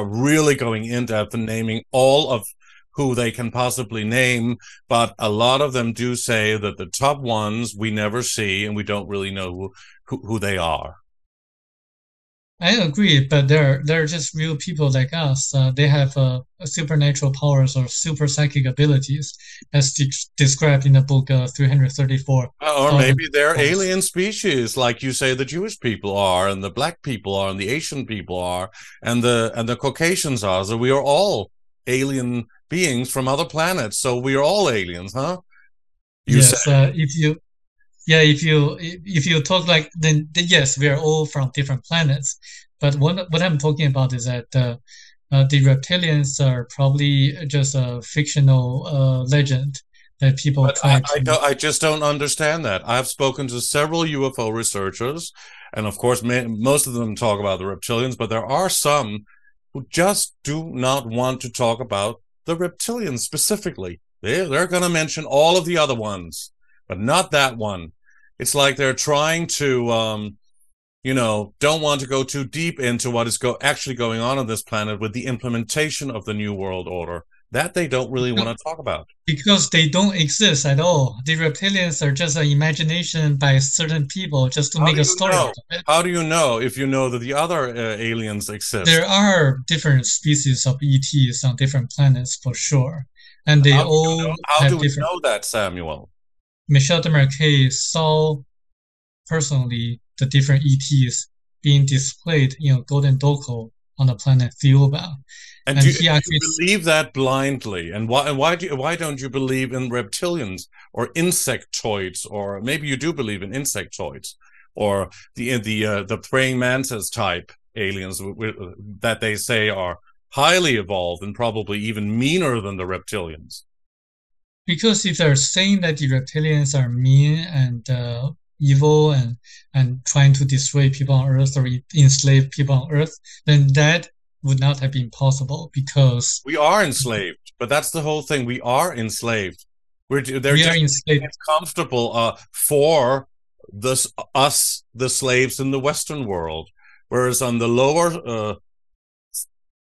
[SPEAKER 2] really going in depth and naming all of who they can possibly name, but a lot of them do say that the top ones we never see, and we don't really know who they are.
[SPEAKER 3] I agree, but they're just real people like us. They have supernatural powers or super psychic abilities, as described in the book 334.
[SPEAKER 2] Or maybe they're alien species, like you say the Jewish people are, and the black people are, and the Asian people are, and the Caucasians are. So we are all alien beings from other planets. So we are all aliens, huh?
[SPEAKER 3] If you talk like then yes, we are all from different planets. But what I'm talking about is that the reptilians are probably just a fictional legend that people try to.
[SPEAKER 2] I just don't understand that. I've spoken to several UFO researchers, and of course, most of them talk about the reptilians, but there are some who just do not want to talk about the reptilians specifically. They're going to mention all of the other ones, but not that one. It's like they're trying to, don't want to go too deep into what is actually going on this planet with the implementation of the New World Order. That they don't really want to talk about.
[SPEAKER 3] Because they don't exist at all. The reptilians are just an imagination by certain people just to make a story out of it.
[SPEAKER 2] How do you know if you know that the other aliens exist?
[SPEAKER 3] There are different species of ETs on different planets for sure. And they all
[SPEAKER 2] How do we know that, Samuel?
[SPEAKER 3] Michel Desmarquet saw personally the different ETs being displayed in a golden doko on the planet Thiaoouba.
[SPEAKER 2] And do you believe that blindly? And why don't you believe in reptilians or insectoids, or maybe you do believe in insectoids, or the praying mantis type aliens that they say are highly evolved and probably even meaner than the reptilians?
[SPEAKER 3] Because if they're saying that the reptilians are mean and evil and trying to destroy people on Earth or enslave people on Earth, then that would not have been possible, because
[SPEAKER 2] we are enslaved. But that's the whole thing. We are enslaved. They're just
[SPEAKER 3] enslaved.
[SPEAKER 2] Comfortable for us, the slaves in the Western world, whereas on the lower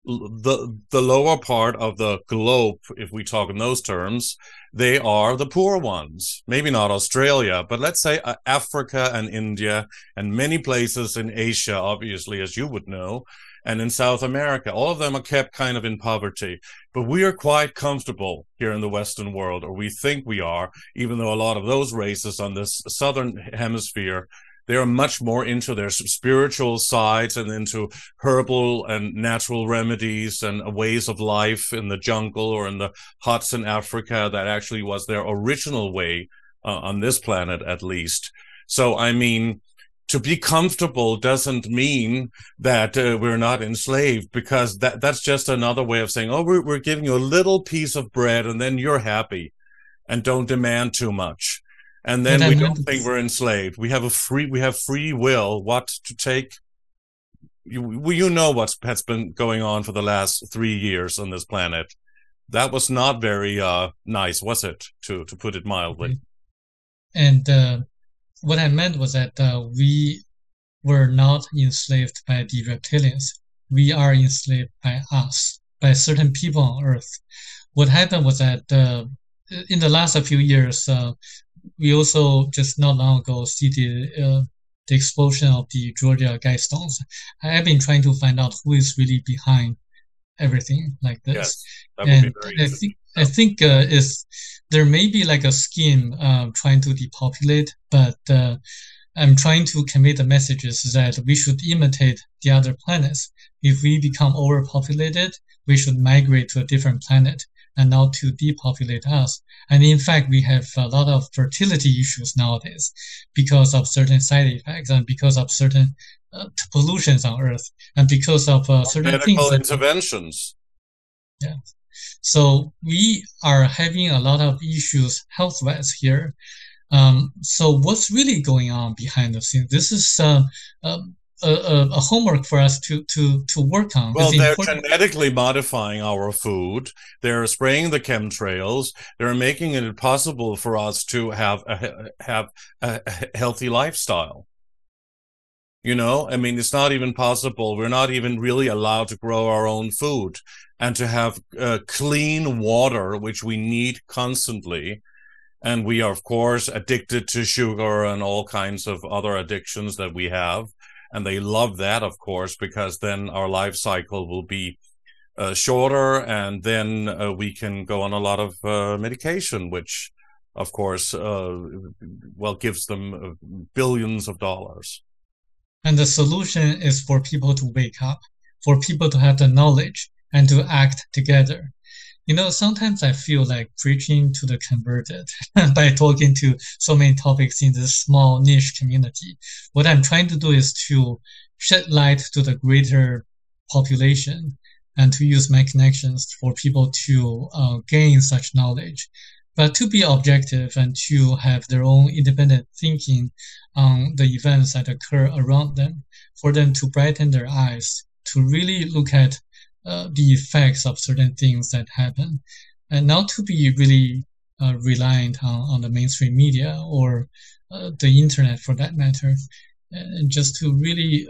[SPEAKER 2] the lower part of the globe, if we talk in those terms, they are the poor ones. Maybe not Australia, but let's say Africa and India and many places in Asia, obviously, as you would know, and in South America. All of them are kept kind of in poverty. But we are quite comfortable here in the Western world, or we think we are, even though a lot of those races on this southern hemisphere, they are much more into their spiritual sides and into herbal and natural remedies and ways of life in the jungle or in the huts in Africa. That actually was their original way on this planet, at least. So, I mean, to be comfortable doesn't mean that we're not enslaved, because that's just another way of saying, oh, we're giving you a little piece of bread and then you're happy and don't demand too much. And then we don't think we're enslaved. We have free will. What to take? You know has been going on for the last 3 years on this planet. That was not very nice, was it? To put it mildly.
[SPEAKER 3] And what I meant was that we were not enslaved by the reptilians. We are enslaved by us, by certain people on Earth. What happened was that in the last few years, we also just not long ago see the explosion of the Georgia Guidestones. I have been trying to find out who is really behind everything like this.
[SPEAKER 2] Yes, that would be very interesting.
[SPEAKER 3] I think there may be like a scheme trying to depopulate, but I'm trying to convey the messages that we should imitate the other planets. If we become overpopulated, we should migrate to a different planet and not to depopulate us. And in fact, we have a lot of fertility issues nowadays because of certain side effects and because of certain pollutions on Earth and because of certain
[SPEAKER 2] medical interventions.
[SPEAKER 3] Yeah. So we are having a lot of issues health-wise here. So what's really going on behind the scenes? This is a homework for us to work on.
[SPEAKER 2] Well, they're genetically modifying our food. They're spraying the chemtrails. They're making it possible for us to have a healthy lifestyle. You know, I mean, it's not even possible. We're not even really allowed to grow our own food and to have clean water, which we need constantly. And we are, of course, addicted to sugar and all kinds of other addictions that we have. And they love that, of course, because then our life cycle will be shorter, and then we can go on a lot of medication, which, of course, well, gives them billions of dollars.
[SPEAKER 3] And the solution is for people to wake up, for people to have the knowledge and to act together. You know, sometimes I feel like preaching to the converted by talking to so many topics in this small niche community. What I'm trying to do is to shed light to the greater population and to use my connections for people to gain such knowledge, but to be objective and to have their own independent thinking on the events that occur around them, for them to brighten their eyes, to really look at the effects of certain things that happen, and not to be really reliant on the mainstream media or the internet for that matter, and just to really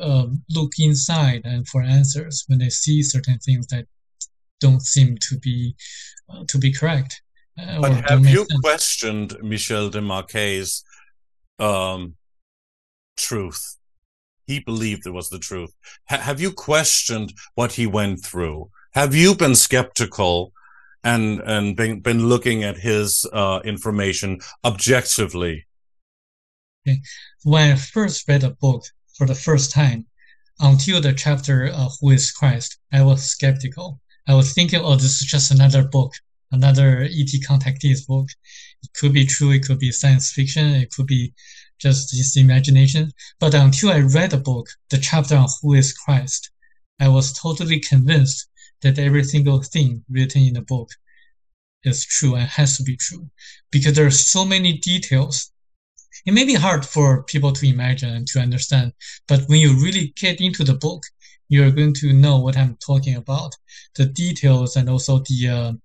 [SPEAKER 3] look inside and for answers when they see certain things that don't seem to be correct.
[SPEAKER 2] But have you questioned Michel Desmarquet's truth? He believed it was the truth. Have you questioned what he went through? Have you been skeptical and been looking at his information objectively?
[SPEAKER 3] Okay. When I first read a book for the first time, until the chapter Who is Christ, I was skeptical. I was thinking, oh, this is just another book, another E.T. contactees book. It could be true, it could be science fiction, it could be just his imagination. But until I read the book, the chapter on Who is Christ, I was totally convinced that every single thing written in the book is true and has to be true, because there are so many details. It may be hard for people to imagine and to understand, but when you really get into the book, you're going to know what I'm talking about. The details and also the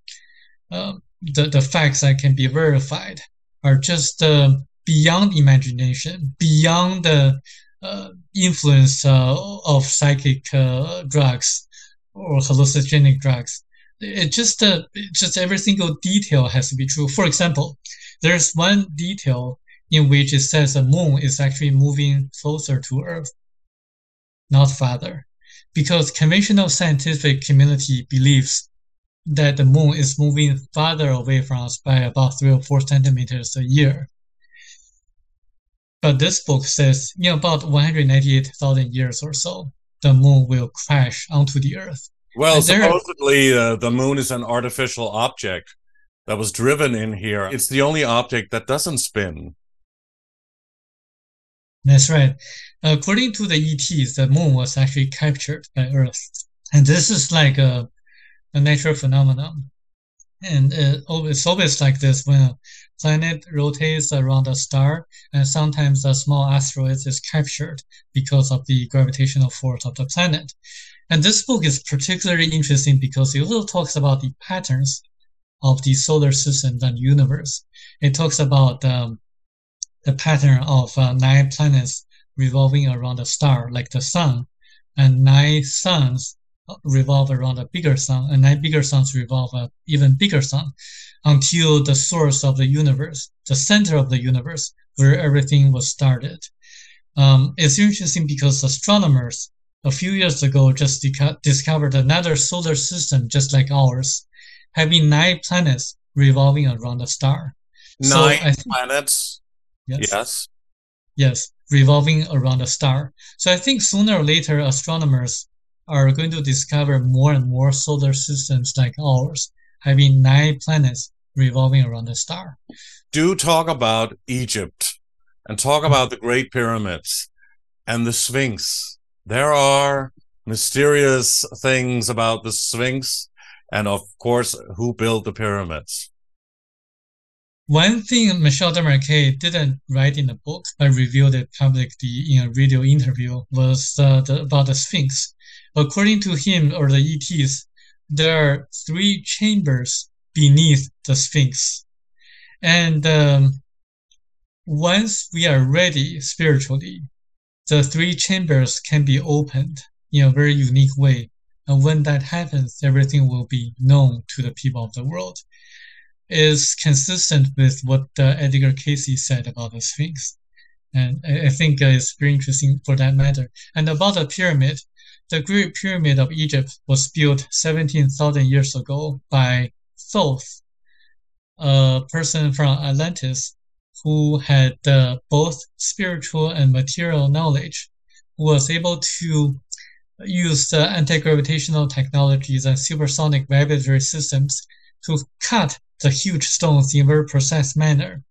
[SPEAKER 3] facts that can be verified are just beyond imagination, beyond the influence of psychic drugs or hallucinogenic drugs. It just every single detail has to be true. For example, there's one detail in which it says the moon is actually moving closer to Earth, not farther, because conventional scientific community believes that the moon is moving farther away from us by about 3 or 4 centimeters a year. But this book says in about 198,000 years or so, the moon will crash onto the Earth.
[SPEAKER 2] Well, supposedly the moon is an artificial object that was driven in here. It's the only object that doesn't spin.
[SPEAKER 3] That's right. According to the ETs, the moon was actually captured by Earth. And this is like a natural phenomenon. And it's always like this when a planet rotates around a star, and sometimes a small asteroid is captured because of the gravitational force of the planet. And this book is particularly interesting because it also talks about the patterns of the solar systems and universe. It talks about the pattern of 9 planets revolving around a star like the sun, and 9 suns revolve around a bigger sun, and then bigger suns revolve an even bigger sun, until the source of the universe, the center of the universe, where everything was started. It's interesting because astronomers a few years ago just discovered another solar system just like ours, having 9 planets revolving around a star.
[SPEAKER 2] 9 planets?
[SPEAKER 3] Yes. Yes, revolving around a star. So I think sooner or later astronomers are going to discover more and more solar systems like ours, having 9 planets revolving around a star.
[SPEAKER 2] Do talk about Egypt and talk about the Great Pyramids and the Sphinx. There are mysterious things about the Sphinx and, of course, who built the pyramids.
[SPEAKER 3] One thing Michel Desmarquet didn't write in the book, but revealed it publicly in a radio interview, was about the Sphinx. According to him, or the ETs, there are 3 chambers beneath the Sphinx. And once we are ready spiritually, the 3 chambers can be opened in a very unique way. And when that happens, everything will be known to the people of the world. Is consistent with what Edgar Cayce said about the Sphinx. And I think it's very interesting for that matter. And about the pyramid, the Great Pyramid of Egypt was built 17,000 years ago by Thoth, a person from Atlantis who had both spiritual and material knowledge, who was able to use the anti-gravitational technologies and supersonic vibratory systems to cut the huge stones in a very precise manner.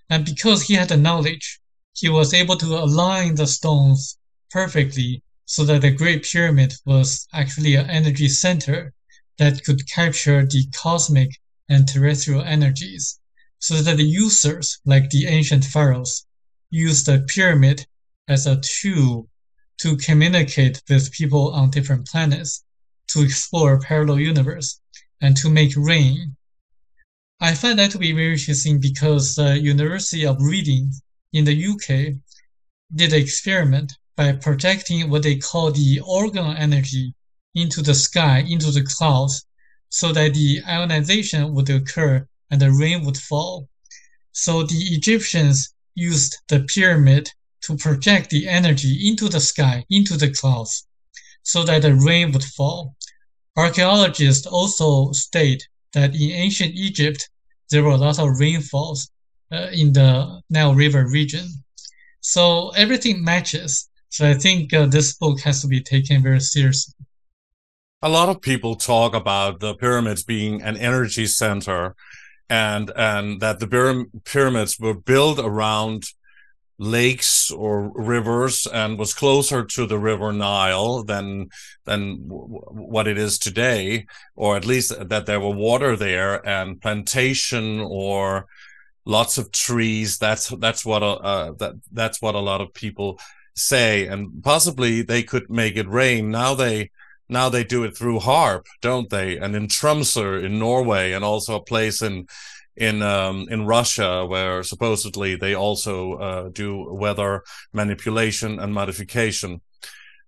[SPEAKER 3] And because he had the knowledge, he was able to align the stones perfectly so that the Great Pyramid was actually an energy center that could capture the cosmic and terrestrial energies, so that the users, like the ancient pharaohs, used the pyramid as a tool to communicate with people on different planets, to explore a parallel universe, and to make rain. I find that to be very interesting because the University of Reading in the UK did an experiment by projecting what they call the orgone energy into the sky, into the clouds, so that the ionization would occur and the rain would fall. So the Egyptians used the pyramid to project the energy into the sky, into the clouds, so that the rain would fall. Archaeologists also state that in ancient Egypt, there were a lot of rainfalls in the Nile River region. So everything matches. So I think this book has to be taken very seriously.
[SPEAKER 2] A lot of people talk about the pyramids being an energy center and that the pyramids were built around lakes or rivers and was closer to the river Nile than what it is today, or at least that there were water there and plantation or lots of trees. That's what a lot of people say, and possibly they could make it rain. Now they do it through HARP, don't they? And in Tromsø in Norway, and also a place in Russia, where supposedly they also do weather manipulation and modification.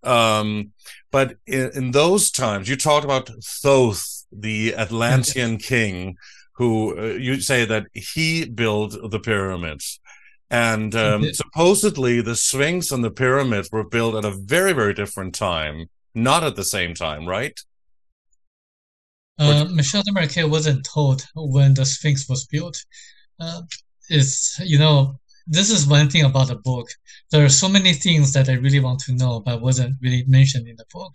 [SPEAKER 2] But in those times, you talked about Thoth, the Atlantean king, who you say that he built the pyramids. And supposedly the Sphinx and the pyramids were built at a very, very different time, not at the same time, right?
[SPEAKER 3] Michel Desmarquet wasn't told when the Sphinx was built. This is one thing about the book. There are so many things that I really want to know, but wasn't really mentioned in the book.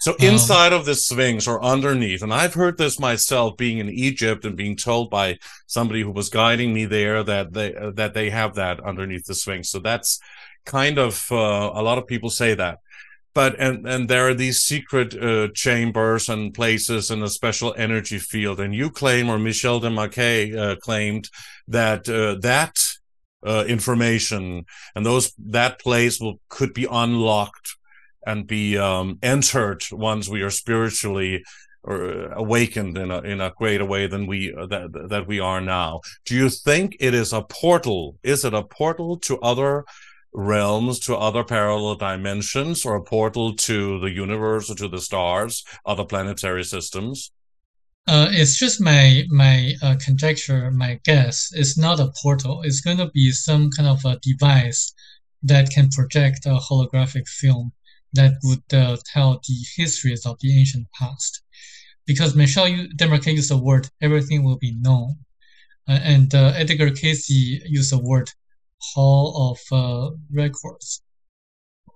[SPEAKER 2] So inside of the Sphinx or underneath, and I've heard this myself being in Egypt and being told by somebody who was guiding me there that they have that underneath the Sphinx. So that's kind of, a lot of people say that. But and there are these secret chambers and places in a special energy field, and you claim, or Michel Desmarquet claimed, that information and that place could be unlocked and be entered once we are spiritually or awakened in a greater way than we are now. Do you think it is a portal? Is it a portal to other realms, to other parallel dimensions, or a portal to the universe or to the stars, other planetary systems?
[SPEAKER 3] It's just my conjecture, my guess. It's not a portal. It's going to be some kind of a device that can project a holographic film that would tell the histories of the ancient past. Because Michel Desmarquet used the word "everything will be known," and Edgar Cayce used the word "hall of records."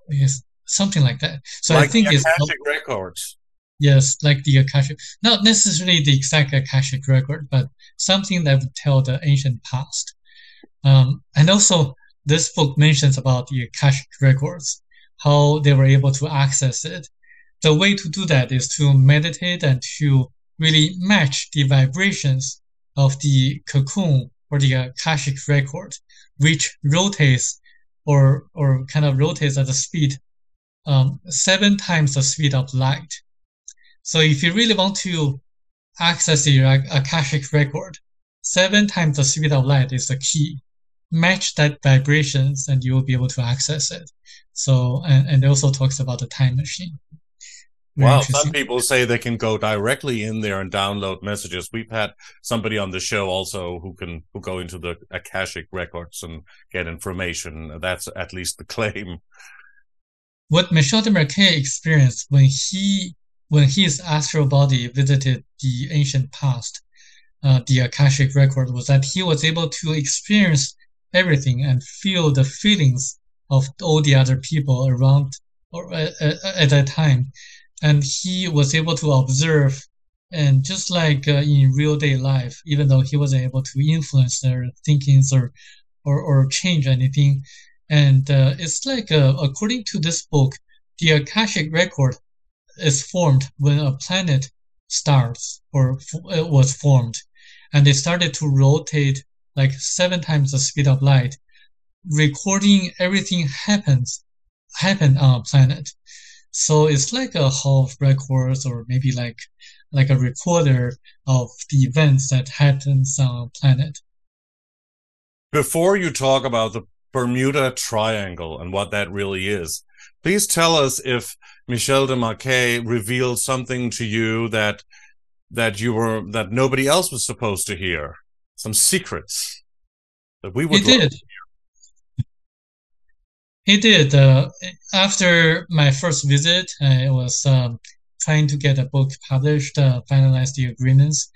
[SPEAKER 3] Yes, something like that. So
[SPEAKER 2] like
[SPEAKER 3] I think
[SPEAKER 2] the
[SPEAKER 3] it's
[SPEAKER 2] Akashic records.
[SPEAKER 3] yes, like the Akashic, not necessarily the exact Akashic record, but something that would tell the ancient past. And also, this book mentions about the Akashic records, how they were able to access it. The way to do that is to meditate and to really match the vibrations of the cocoon or the Akashic record, which rotates or kind of rotates at the speed 7 times the speed of light. So if you really want to access the Akashic record, 7 times the speed of light is the key. Match that vibrations and you will be able to access it. So, and it also talks about the time machine.
[SPEAKER 2] Wow, some people say they can go directly in there and download messages. We've had somebody on the show also who go into the Akashic records and get information. That's at least the claim.
[SPEAKER 3] What Michel Desmarquet experienced when his astral body visited the ancient past, the Akashic record, was that he was able to experience everything and feel the feelings of all the other people around or at that time. And he was able to observe, and just like in real day life, even though he wasn't able to influence their thinkings or change anything. And it's like, according to this book, the Akashic record is formed when a planet starts or was formed, and they started to rotate like 7 times the speed of light, recording everything happened on a planet. So it's like a hall of records, or maybe like a recorder of the events that happens on a planet.
[SPEAKER 2] Before you talk about the Bermuda Triangle and what that really is, please tell us if Michel Desmarquet revealed something to you that nobody else was supposed to hear, some secrets that we would love to hear.
[SPEAKER 3] He did. After my first visit, I was trying to get a book published, finalize the agreements.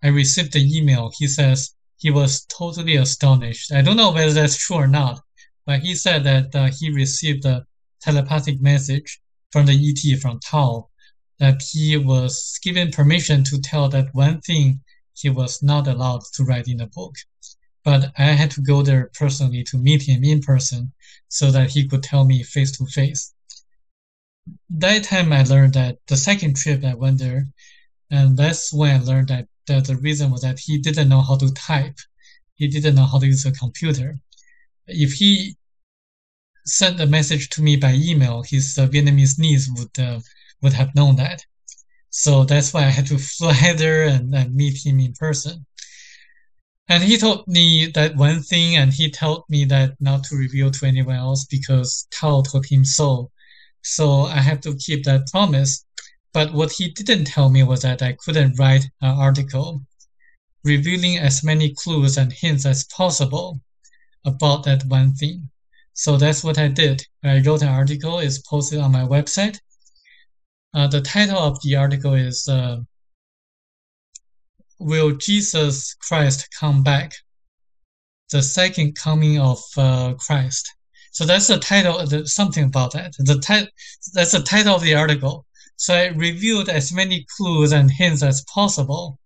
[SPEAKER 3] I received the email. He says he was totally astonished. I don't know whether that's true or not, but he said that he received a telepathic message from the E.T. from Tao, that he was given permission to tell that one thing he was not allowed to write in the book. But I had to go there personally to meet him in person so that he could tell me face to face. That time I learned that the second trip I went there, and that's when I learned that the reason was that he didn't know how to type. He didn't know how to use a computer. If he sent a message to me by email, his Vietnamese niece would have known that. So that's why I had to fly there and meet him in person. And he told me that one thing, and he told me that not to reveal to anyone else because Tao told him so. So I have to keep that promise. But what he didn't tell me was that I couldn't write an article revealing as many clues and hints as possible about that one thing. So that's what I did. I wrote an article. It's posted on my website. The title of the article is Will Jesus Christ Come Back? The Second Coming of Christ. So that's the title, something about that. That's the title of the article. So I revealed as many clues and hints as possible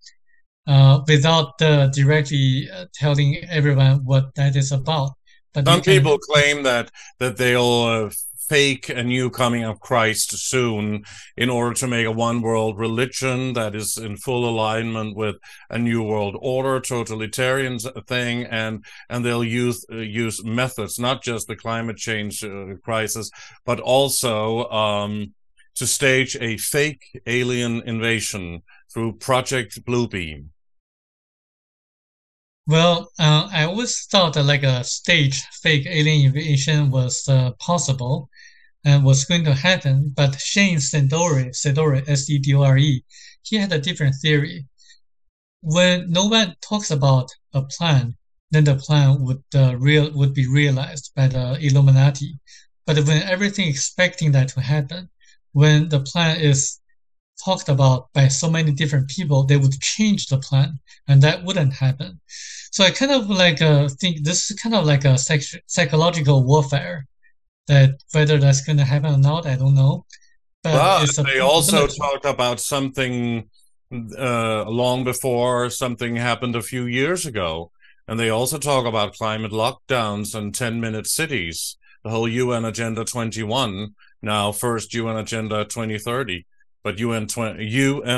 [SPEAKER 3] without directly telling everyone what that is about. But
[SPEAKER 2] some people claim that they'll fake a new coming of Christ soon in order to make a one world religion that is in full alignment with a new world order, totalitarian thing, and they'll use methods, not just the climate change crisis, but also to stage a fake alien invasion through Project Bluebeam.
[SPEAKER 3] Well, I always thought that like a staged fake alien invasion was possible and was going to happen. But Shane Sedore, Sedore, he had a different theory. When no one talks about a plan, then the plan would be realized by the Illuminati. But when everything expecting that to happen, when the plan is talked about by so many different people, they would change the plan, and that wouldn't happen. So I kind of like think this is kind of like a psychological warfare. That whether that's going to happen or not, I don't know.
[SPEAKER 2] But they also talked about something long before something happened a few years ago. And they also talk about climate lockdowns and 10-minute cities, the whole UN Agenda 21, now first UN Agenda 2030. But UN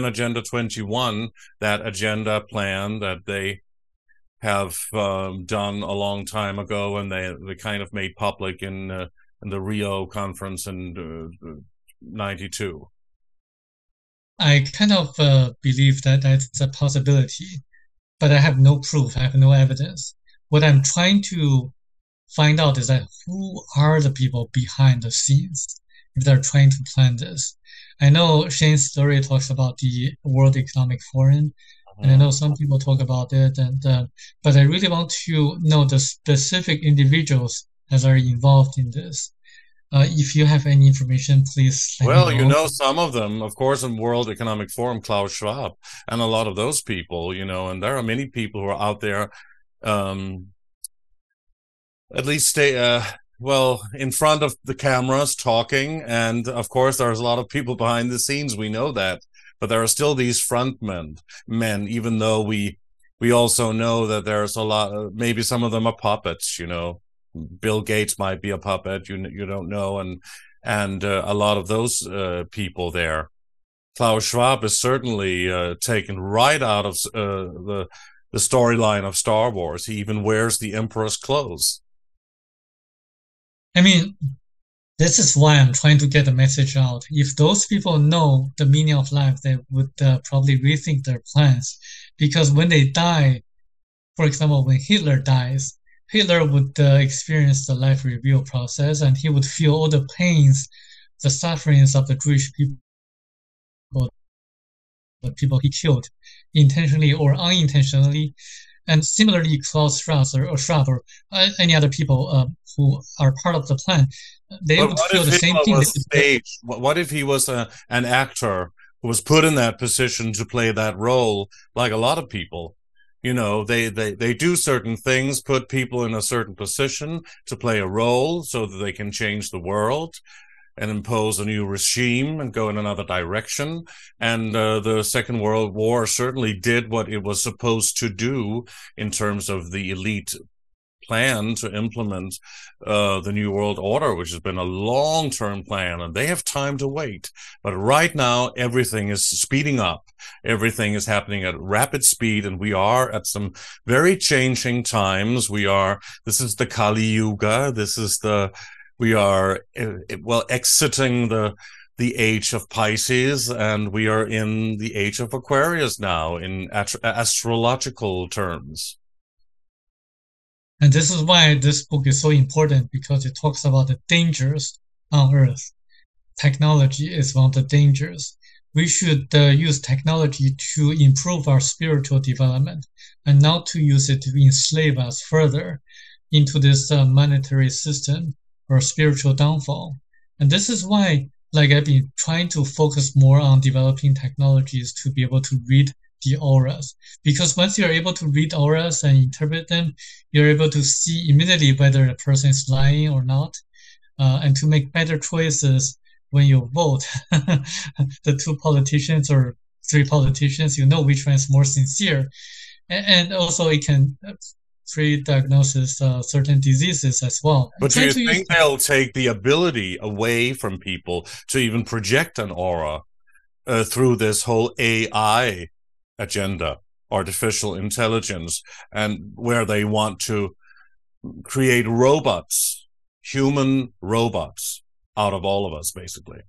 [SPEAKER 2] Agenda 21, that agenda plan that they have done a long time ago, and they kind of made public in the Rio conference in 92.
[SPEAKER 3] I kind of believe that that's a possibility, but I have no proof. I have no evidence. What I'm trying to find out is that who are the people behind the scenes if they're trying to plan this. I know Shane's story talks about the World Economic Forum, and I know some people talk about it, but I really want to know the specific individuals that are involved in this. If you have any information, please let me know.
[SPEAKER 2] You know some of them, of course, in World Economic Forum, Klaus Schwab, and a lot of those people, and there are many people who are out there, at least in front of the cameras talking, and of course there's a lot of people behind the scenes, we know that, but there are still these front men, even though we also know that there's a lot, maybe some of them are puppets, Bill Gates might be a puppet, you don't know, and a lot of those people there. Klaus Schwab is certainly taken right out of the storyline of Star Wars. He even wears the Emperor's clothes.
[SPEAKER 3] I mean, this is why I'm trying to get the message out. If those people know the meaning of life, they would probably rethink their plans. Because when they die, for example, when Hitler dies, Hitler would experience the life review process, and he would feel all the pains, the sufferings of the Jewish people, the people he killed, intentionally or unintentionally. And similarly, Klaus Schwab or any other people who are part of the plan, they would feel the same thing.
[SPEAKER 2] What if he was an actor who was put in that position to play that role, like a lot of people? They do certain things, put people in a certain position to play a role so that they can change the world and impose a new regime and go in another direction. And the Second World War certainly did what it was supposed to do in terms of the elite plan to implement the New World Order, which has been a long-term plan, and they have time to wait. But right now, everything is speeding up. Everything is happening at rapid speed, and we are at some very changing times. This is the Kali Yuga. We are exiting the age of Pisces, and we are in the age of Aquarius now in astrological terms.
[SPEAKER 3] And this is why this book is so important, because it talks about the dangers on Earth. Technology is one of the dangers. We should use technology to improve our spiritual development, and not to use it to enslave us further into this monetary system or spiritual downfall. And this is why, I've been trying to focus more on developing technologies to be able to read the auras. Because once you're able to read auras and interpret them, you're able to see immediately whether a person is lying or not, and to make better choices when you vote. The 2 politicians or 3 politicians, which one is more sincere. And also it can pre-diagnose certain diseases as well.
[SPEAKER 2] But do you think they'll take the ability away from people to even project an aura through this whole AI agenda, artificial intelligence, and where they want to create robots, human robots, out of all of us, basically?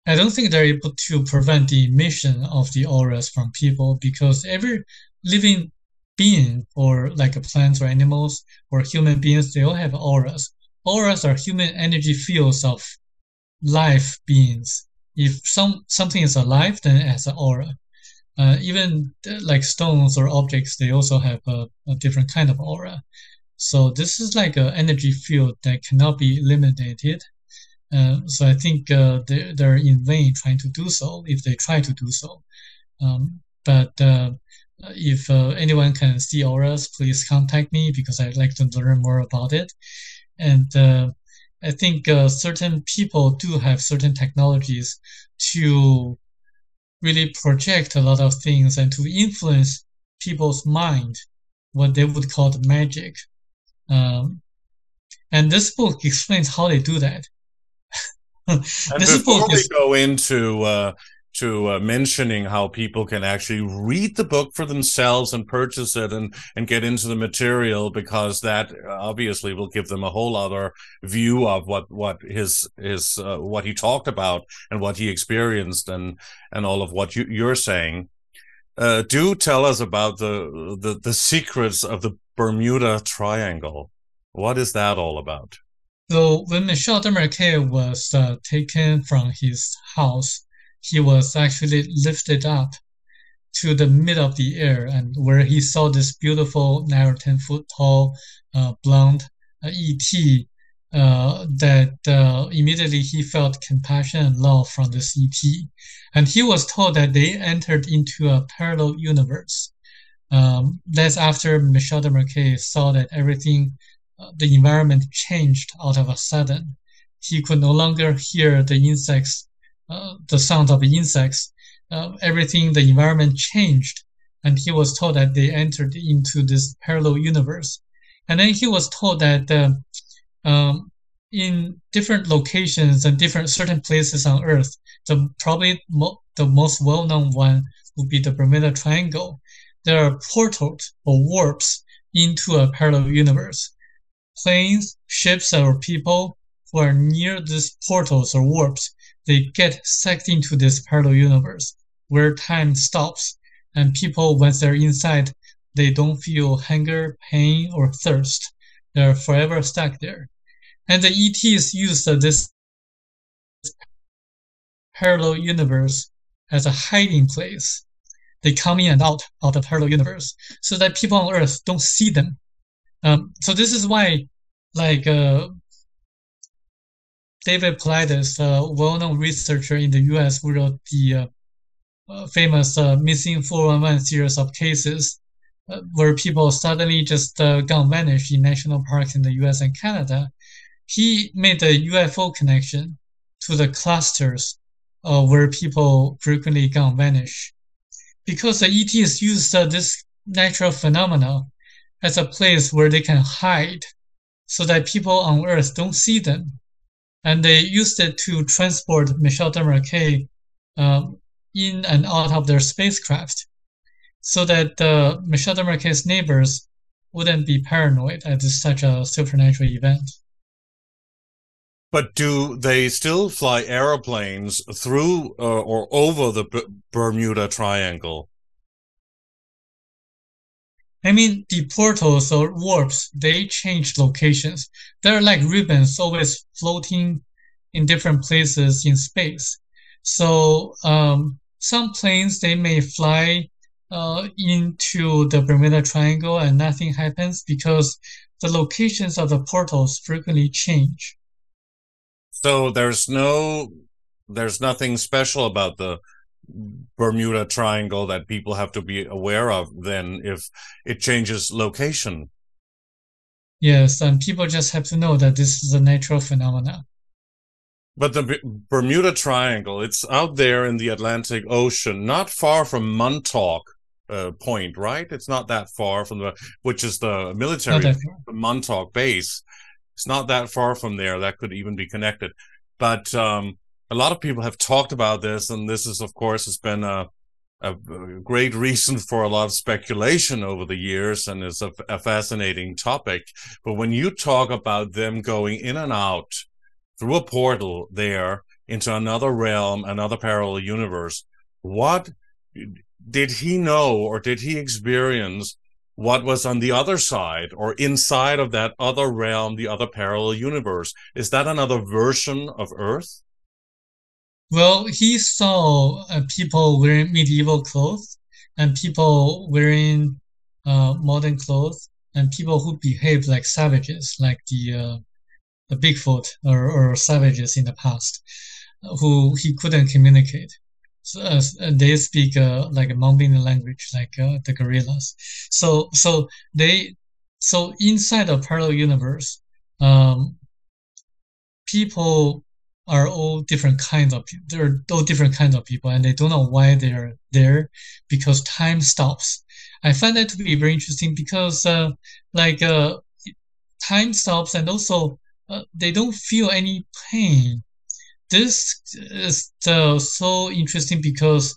[SPEAKER 3] I don't think they're able to prevent the emission of the auras from people, because every living being, or like plants or animals or human beings, they all have auras. Auras are human energy fields of life beings. If something is alive, then it has an aura. Even like stones or objects, they also have a different kind of aura. So this is like an energy field that cannot be eliminated. So I think they're in vain trying to do so if they try to do so. But if anyone can see auras, please contact me because I'd like to learn more about it. And I think certain people do have certain technologies to really project a lot of things and to influence people's mind, what they would call the magic. And this book explains how they do that.
[SPEAKER 2] And before we go into mentioning how people can actually read the book for themselves and purchase it and get into the material, because that obviously will give them a whole other view of what he talked about and what he experienced and all of what you're saying. Do tell us about the secrets of the Bermuda Triangle. What is that all about?
[SPEAKER 3] So when Michel Desmarquet was taken from his house, he was actually lifted up to the mid of the air, and where he saw this beautiful 9 or 10 foot tall blonde E.T. That immediately he felt compassion and love from this E.T. And he was told that they entered into a parallel universe. That's after Michel Desmarquet saw that everything, the environment changed out of a sudden. He could no longer hear the insects, the sound of the insects. Everything, the environment changed, and he was told that they entered into this parallel universe. And then he was told that in different locations and certain places on Earth, probably the most well-known one would be the Bermuda Triangle. There are portals or warps into a parallel universe. Planes, ships, or people who are near these portals or warps, they get sucked into this parallel universe where time stops, and people, once they're inside, they don't feel hunger, pain, or thirst. They're forever stuck there. And the ETs use this parallel universe as a hiding place. They come in and out of the parallel universe so that people on Earth don't see them. So this is why, like, David Paulides, a well-known researcher in the U.S. who wrote the famous Missing 411 series of cases where people suddenly just gone vanished in national parks in the U.S. and Canada. He made the UFO connection to the clusters where people frequently gone vanish, because the ETs use this natural phenomena as a place where they can hide so that people on Earth don't see them. And they used it to transport Michel Desmarquet in and out of their spacecraft so that Michel Desmarquet's neighbors wouldn't be paranoid at such a supernatural event.
[SPEAKER 2] But do they still fly airplanes through or over the Bermuda Triangle?
[SPEAKER 3] I mean, the portals or warps, they change locations. They're like ribbons always floating in different places in space. So some planes, they may fly into the Bermuda Triangle and nothing happens because the locations of the portals frequently change.
[SPEAKER 2] So there's nothing special about the Bermuda Triangle that people have to be aware of then if it changes location.
[SPEAKER 3] Yes, and people just have to know that this is a natural phenomenon.
[SPEAKER 2] But the Bermuda Triangle, it's out there in the Atlantic Ocean, not far from Montauk Point, right? It's not that far from which is the military Montauk base. It's not that far from there. That could even be connected. But a lot of people have talked about this, and this is, of course, has been a great reason for a lot of speculation over the years, and is a fascinating topic. But when you talk about them going in and out through a portal there into another realm, another parallel universe, what did he know or did he experience what was on the other side or inside of that other realm, the other parallel universe. Is that another version of Earth?
[SPEAKER 3] Well, he saw people wearing medieval clothes and people wearing modern clothes and people who behaved like savages, like the Bigfoot or savages in the past, who he couldn't communicate. So, they speak like a mumbling language, like the gorillas. So inside a parallel universe, people are all different kinds of people. They're all different kinds of people, and they don't know why they're there because time stops. I find that to be very interesting because, time stops, and also they don't feel any pain. This is so interesting because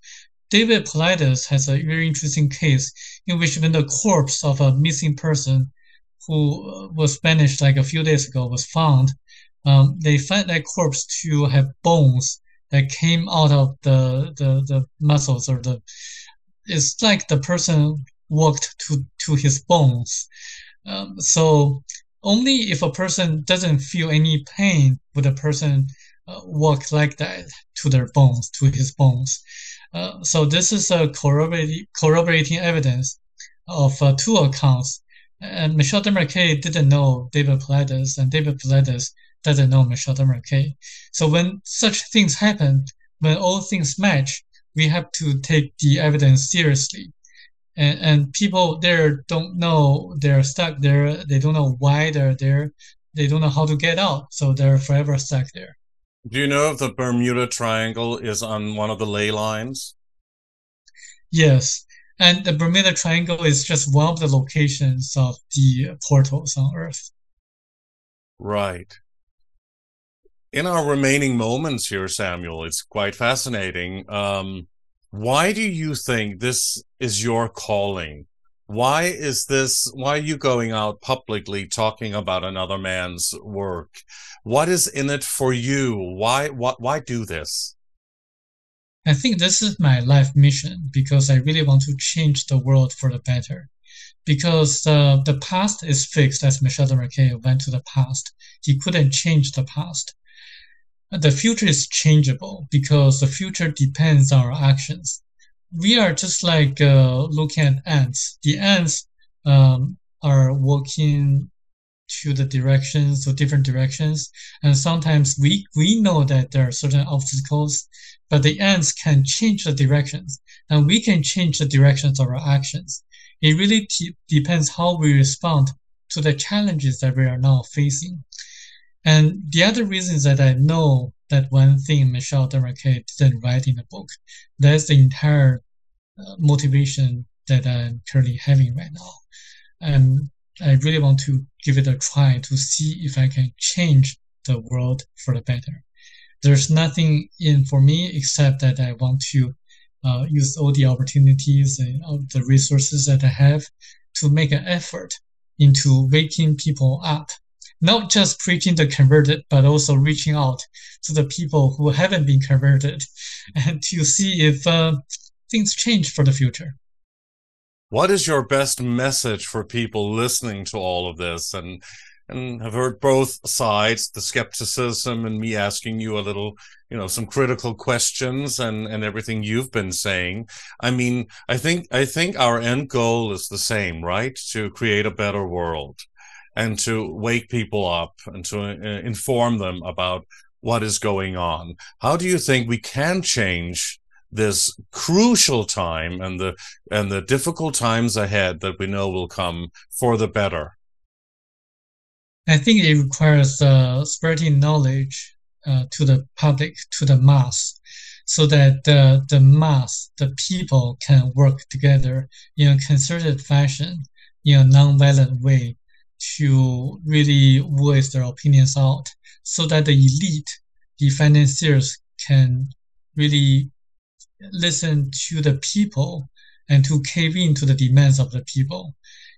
[SPEAKER 3] David Paulides has a very interesting case in which when the corpse of a missing person who was vanished like a few days ago was found, they found that corpse to have bones that came out of the muscles or it's like the person walked to his bones. So only if a person doesn't feel any pain would a person walk like that to his bones. So this is a corroborating evidence of two accounts. And Michel Desmarquet didn't know David Paulides, and David Paulides doesn't know Michel Desmarquet. So when such things happen, when all things match, we have to take the evidence seriously. And people there don't know they're stuck there. They don't know why they're there. They don't know how to get out. So they're forever stuck there.
[SPEAKER 2] Do you know if the Bermuda Triangle is on one of the ley lines?
[SPEAKER 3] Yes. And the Bermuda Triangle is just one of the locations of the portals on Earth.
[SPEAKER 2] Right. In our remaining moments here, Samuel, it's quite fascinating. Why do you think this is your calling? Why are you going out publicly talking about another man's work? What is in it for you? Why do this?
[SPEAKER 3] I think this is my life mission because I really want to change the world for the better. Because the past is fixed, as Michel Desmarquet went to the past. He couldn't change the past. The future is changeable because the future depends on our actions. We are just like looking at ants. The ants are walking to the directions or different directions, and sometimes we know that there are certain obstacles, but the ants can change the directions, and we can change the directions of our actions. It really depends how we respond to the challenges that we are now facing. And the other reason is that I know that one thing Michel Desmarquet didn't write in the book. That's the entire motivation that I'm currently having right now. And I really want to give it a try to see if I can change the world for the better. There's nothing in for me except that I want to use all the opportunities and all the resources that I have to make an effort into waking people up. Not just preaching the converted, but also reaching out to the people who haven't been converted and to see if things change for the future.
[SPEAKER 2] What is your best message for people listening to all of this and have heard both sides, the skepticism and me asking you a little, some critical questions and everything you've been saying? I mean, I think our end goal is the same, right? To create a better world and to wake people up and to inform them about what is going on. How do you think we can change this crucial time and the difficult times ahead that we know will come for the better?
[SPEAKER 3] I think it requires spreading knowledge to the public, to the mass, so that the mass, the people can work together in a concerted fashion, in a non-violent way, to really voice their opinions out, so that the elite, the financiers, can really listen to the people and to cave in to the demands of the people.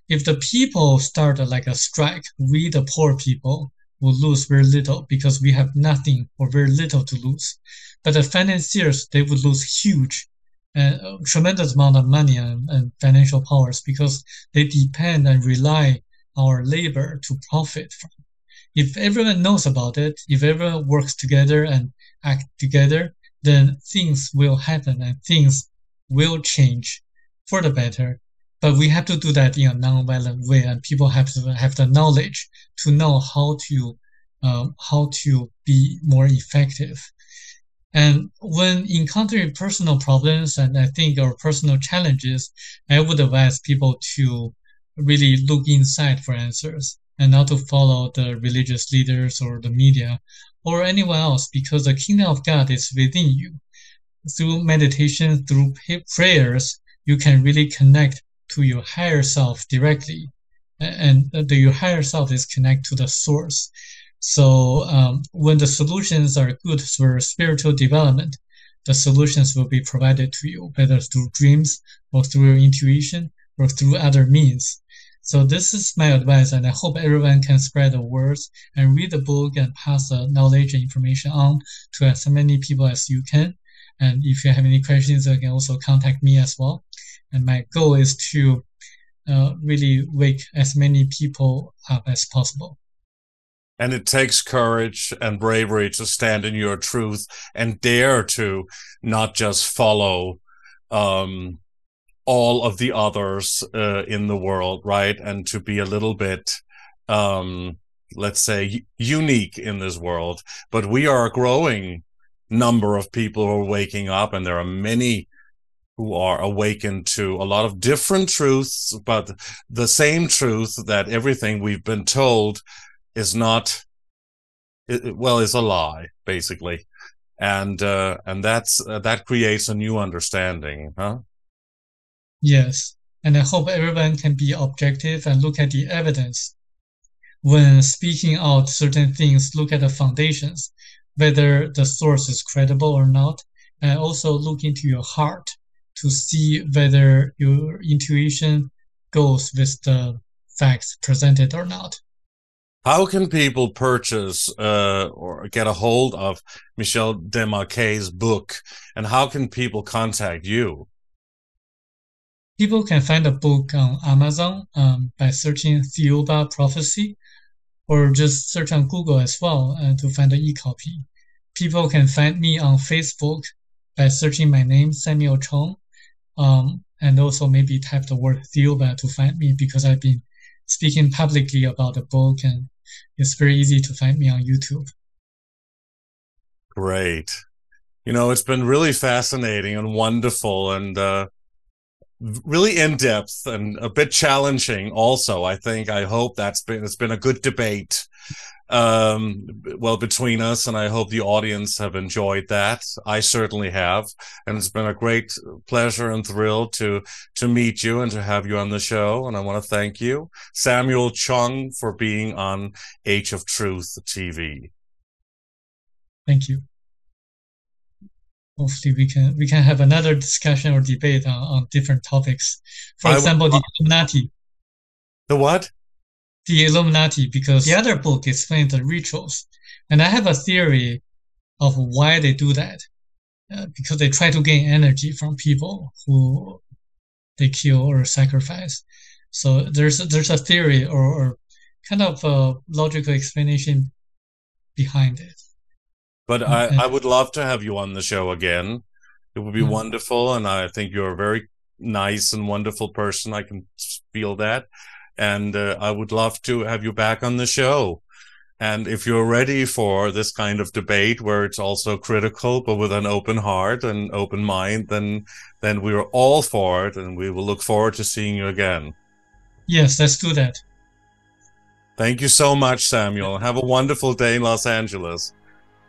[SPEAKER 3] If the people start like a strike, we, the poor people, will lose very little because we have nothing or very little to lose. But the financiers, they would lose huge. a tremendous amount of money and financial powers because they depend and rely our labor to profit from. If everyone knows about it, if everyone works together and act together, then things will happen and things will change for the better. But we have to do that in a non-violent way, and people have to have the knowledge to know how to be more effective. And when encountering personal problems and I think our personal challenges, I would advise people to really look inside for answers and not to follow the religious leaders or the media or anyone else, because the kingdom of God is within you. Through meditation, through prayers, you can really connect to your higher self directly. And your higher self is connected to the source. So when the solutions are good for spiritual development, the solutions will be provided to you, whether through dreams or through your intuition or through other means. So this is my advice, and I hope everyone can spread the words and read the book and pass the knowledge and information on to as many people as you can. And if you have any questions, you can also contact me as well. And my goal is to really wake as many people up as possible.
[SPEAKER 2] And it takes courage and bravery to stand in your truth and dare to not just follow all of the others in the world, right? And to be a little bit, let's say, unique in this world. But we are a growing number of people who are waking up, and there are many who are awakened to a lot of different truths, but the same truth that everything we've been told is not, well, is a lie, basically. And that creates a new understanding, huh?
[SPEAKER 3] Yes, and I hope everyone can be objective and look at the evidence. When speaking out certain things, look at the foundations, whether the source is credible or not, and also look into your heart to see whether your intuition goes with the facts presented or not.
[SPEAKER 2] How can people purchase or get a hold of Michel Desmarquet's book, and how can people contact you?
[SPEAKER 3] People can find the book on Amazon by searching Thiaoouba Prophecy, or just search on Google as well to find the e-copy. People can find me on Facebook by searching my name, Samuel Chong, and also maybe type the word Thiaoouba to find me, because I've been speaking publicly about the book, and it's very easy to find me on YouTube.
[SPEAKER 2] Great. You know, it's been really fascinating and wonderful and really in-depth and a bit challenging also. I hope it's been a good debate well, between us, and I hope the audience have enjoyed that. I certainly have, and it's been a great pleasure and thrill to meet you and to have you on the show, and I want to thank you, Samuel Chong, for being on Age of Truth TV.
[SPEAKER 3] Thank you. Hopefully we can have another discussion or debate on different topics. For example, the Illuminati.
[SPEAKER 2] The what?
[SPEAKER 3] The Illuminati, because the other book explains the rituals. And I have a theory of why they do that. Because they try to gain energy from people who they kill or sacrifice. So there's a theory or kind of a logical explanation behind it.
[SPEAKER 2] But I would love to have you on the show again. It would be wonderful, and I think you're a very nice and wonderful person. I can feel that. And I would love to have you back on the show. And if you're ready for this kind of debate where it's also critical, but with an open heart and open mind, then we're all for it, and we will look forward to seeing you again.
[SPEAKER 3] Yes, let's do that.
[SPEAKER 2] Thank you so much, Samuel. Have a wonderful day in Los Angeles.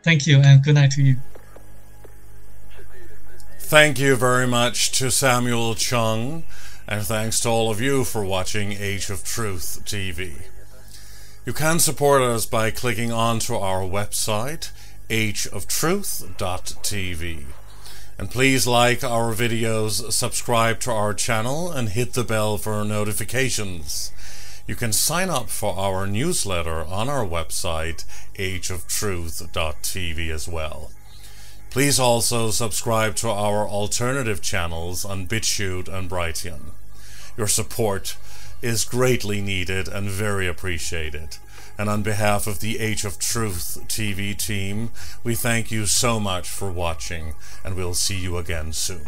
[SPEAKER 3] Thank you, and good night to you.
[SPEAKER 2] Thank you very much to Samuel Chong, and thanks to all of you for watching Age of Truth TV. You can support us by clicking onto our website, ageoftruth.tv. And please like our videos, subscribe to our channel, and hit the bell for notifications. You can sign up for our newsletter on our website, ageoftruth.tv as well. Please also subscribe to our alternative channels on BitChute and Brighteon. Your support is greatly needed and very appreciated. And on behalf of the Age of Truth TV team, we thank you so much for watching, and we'll see you again soon.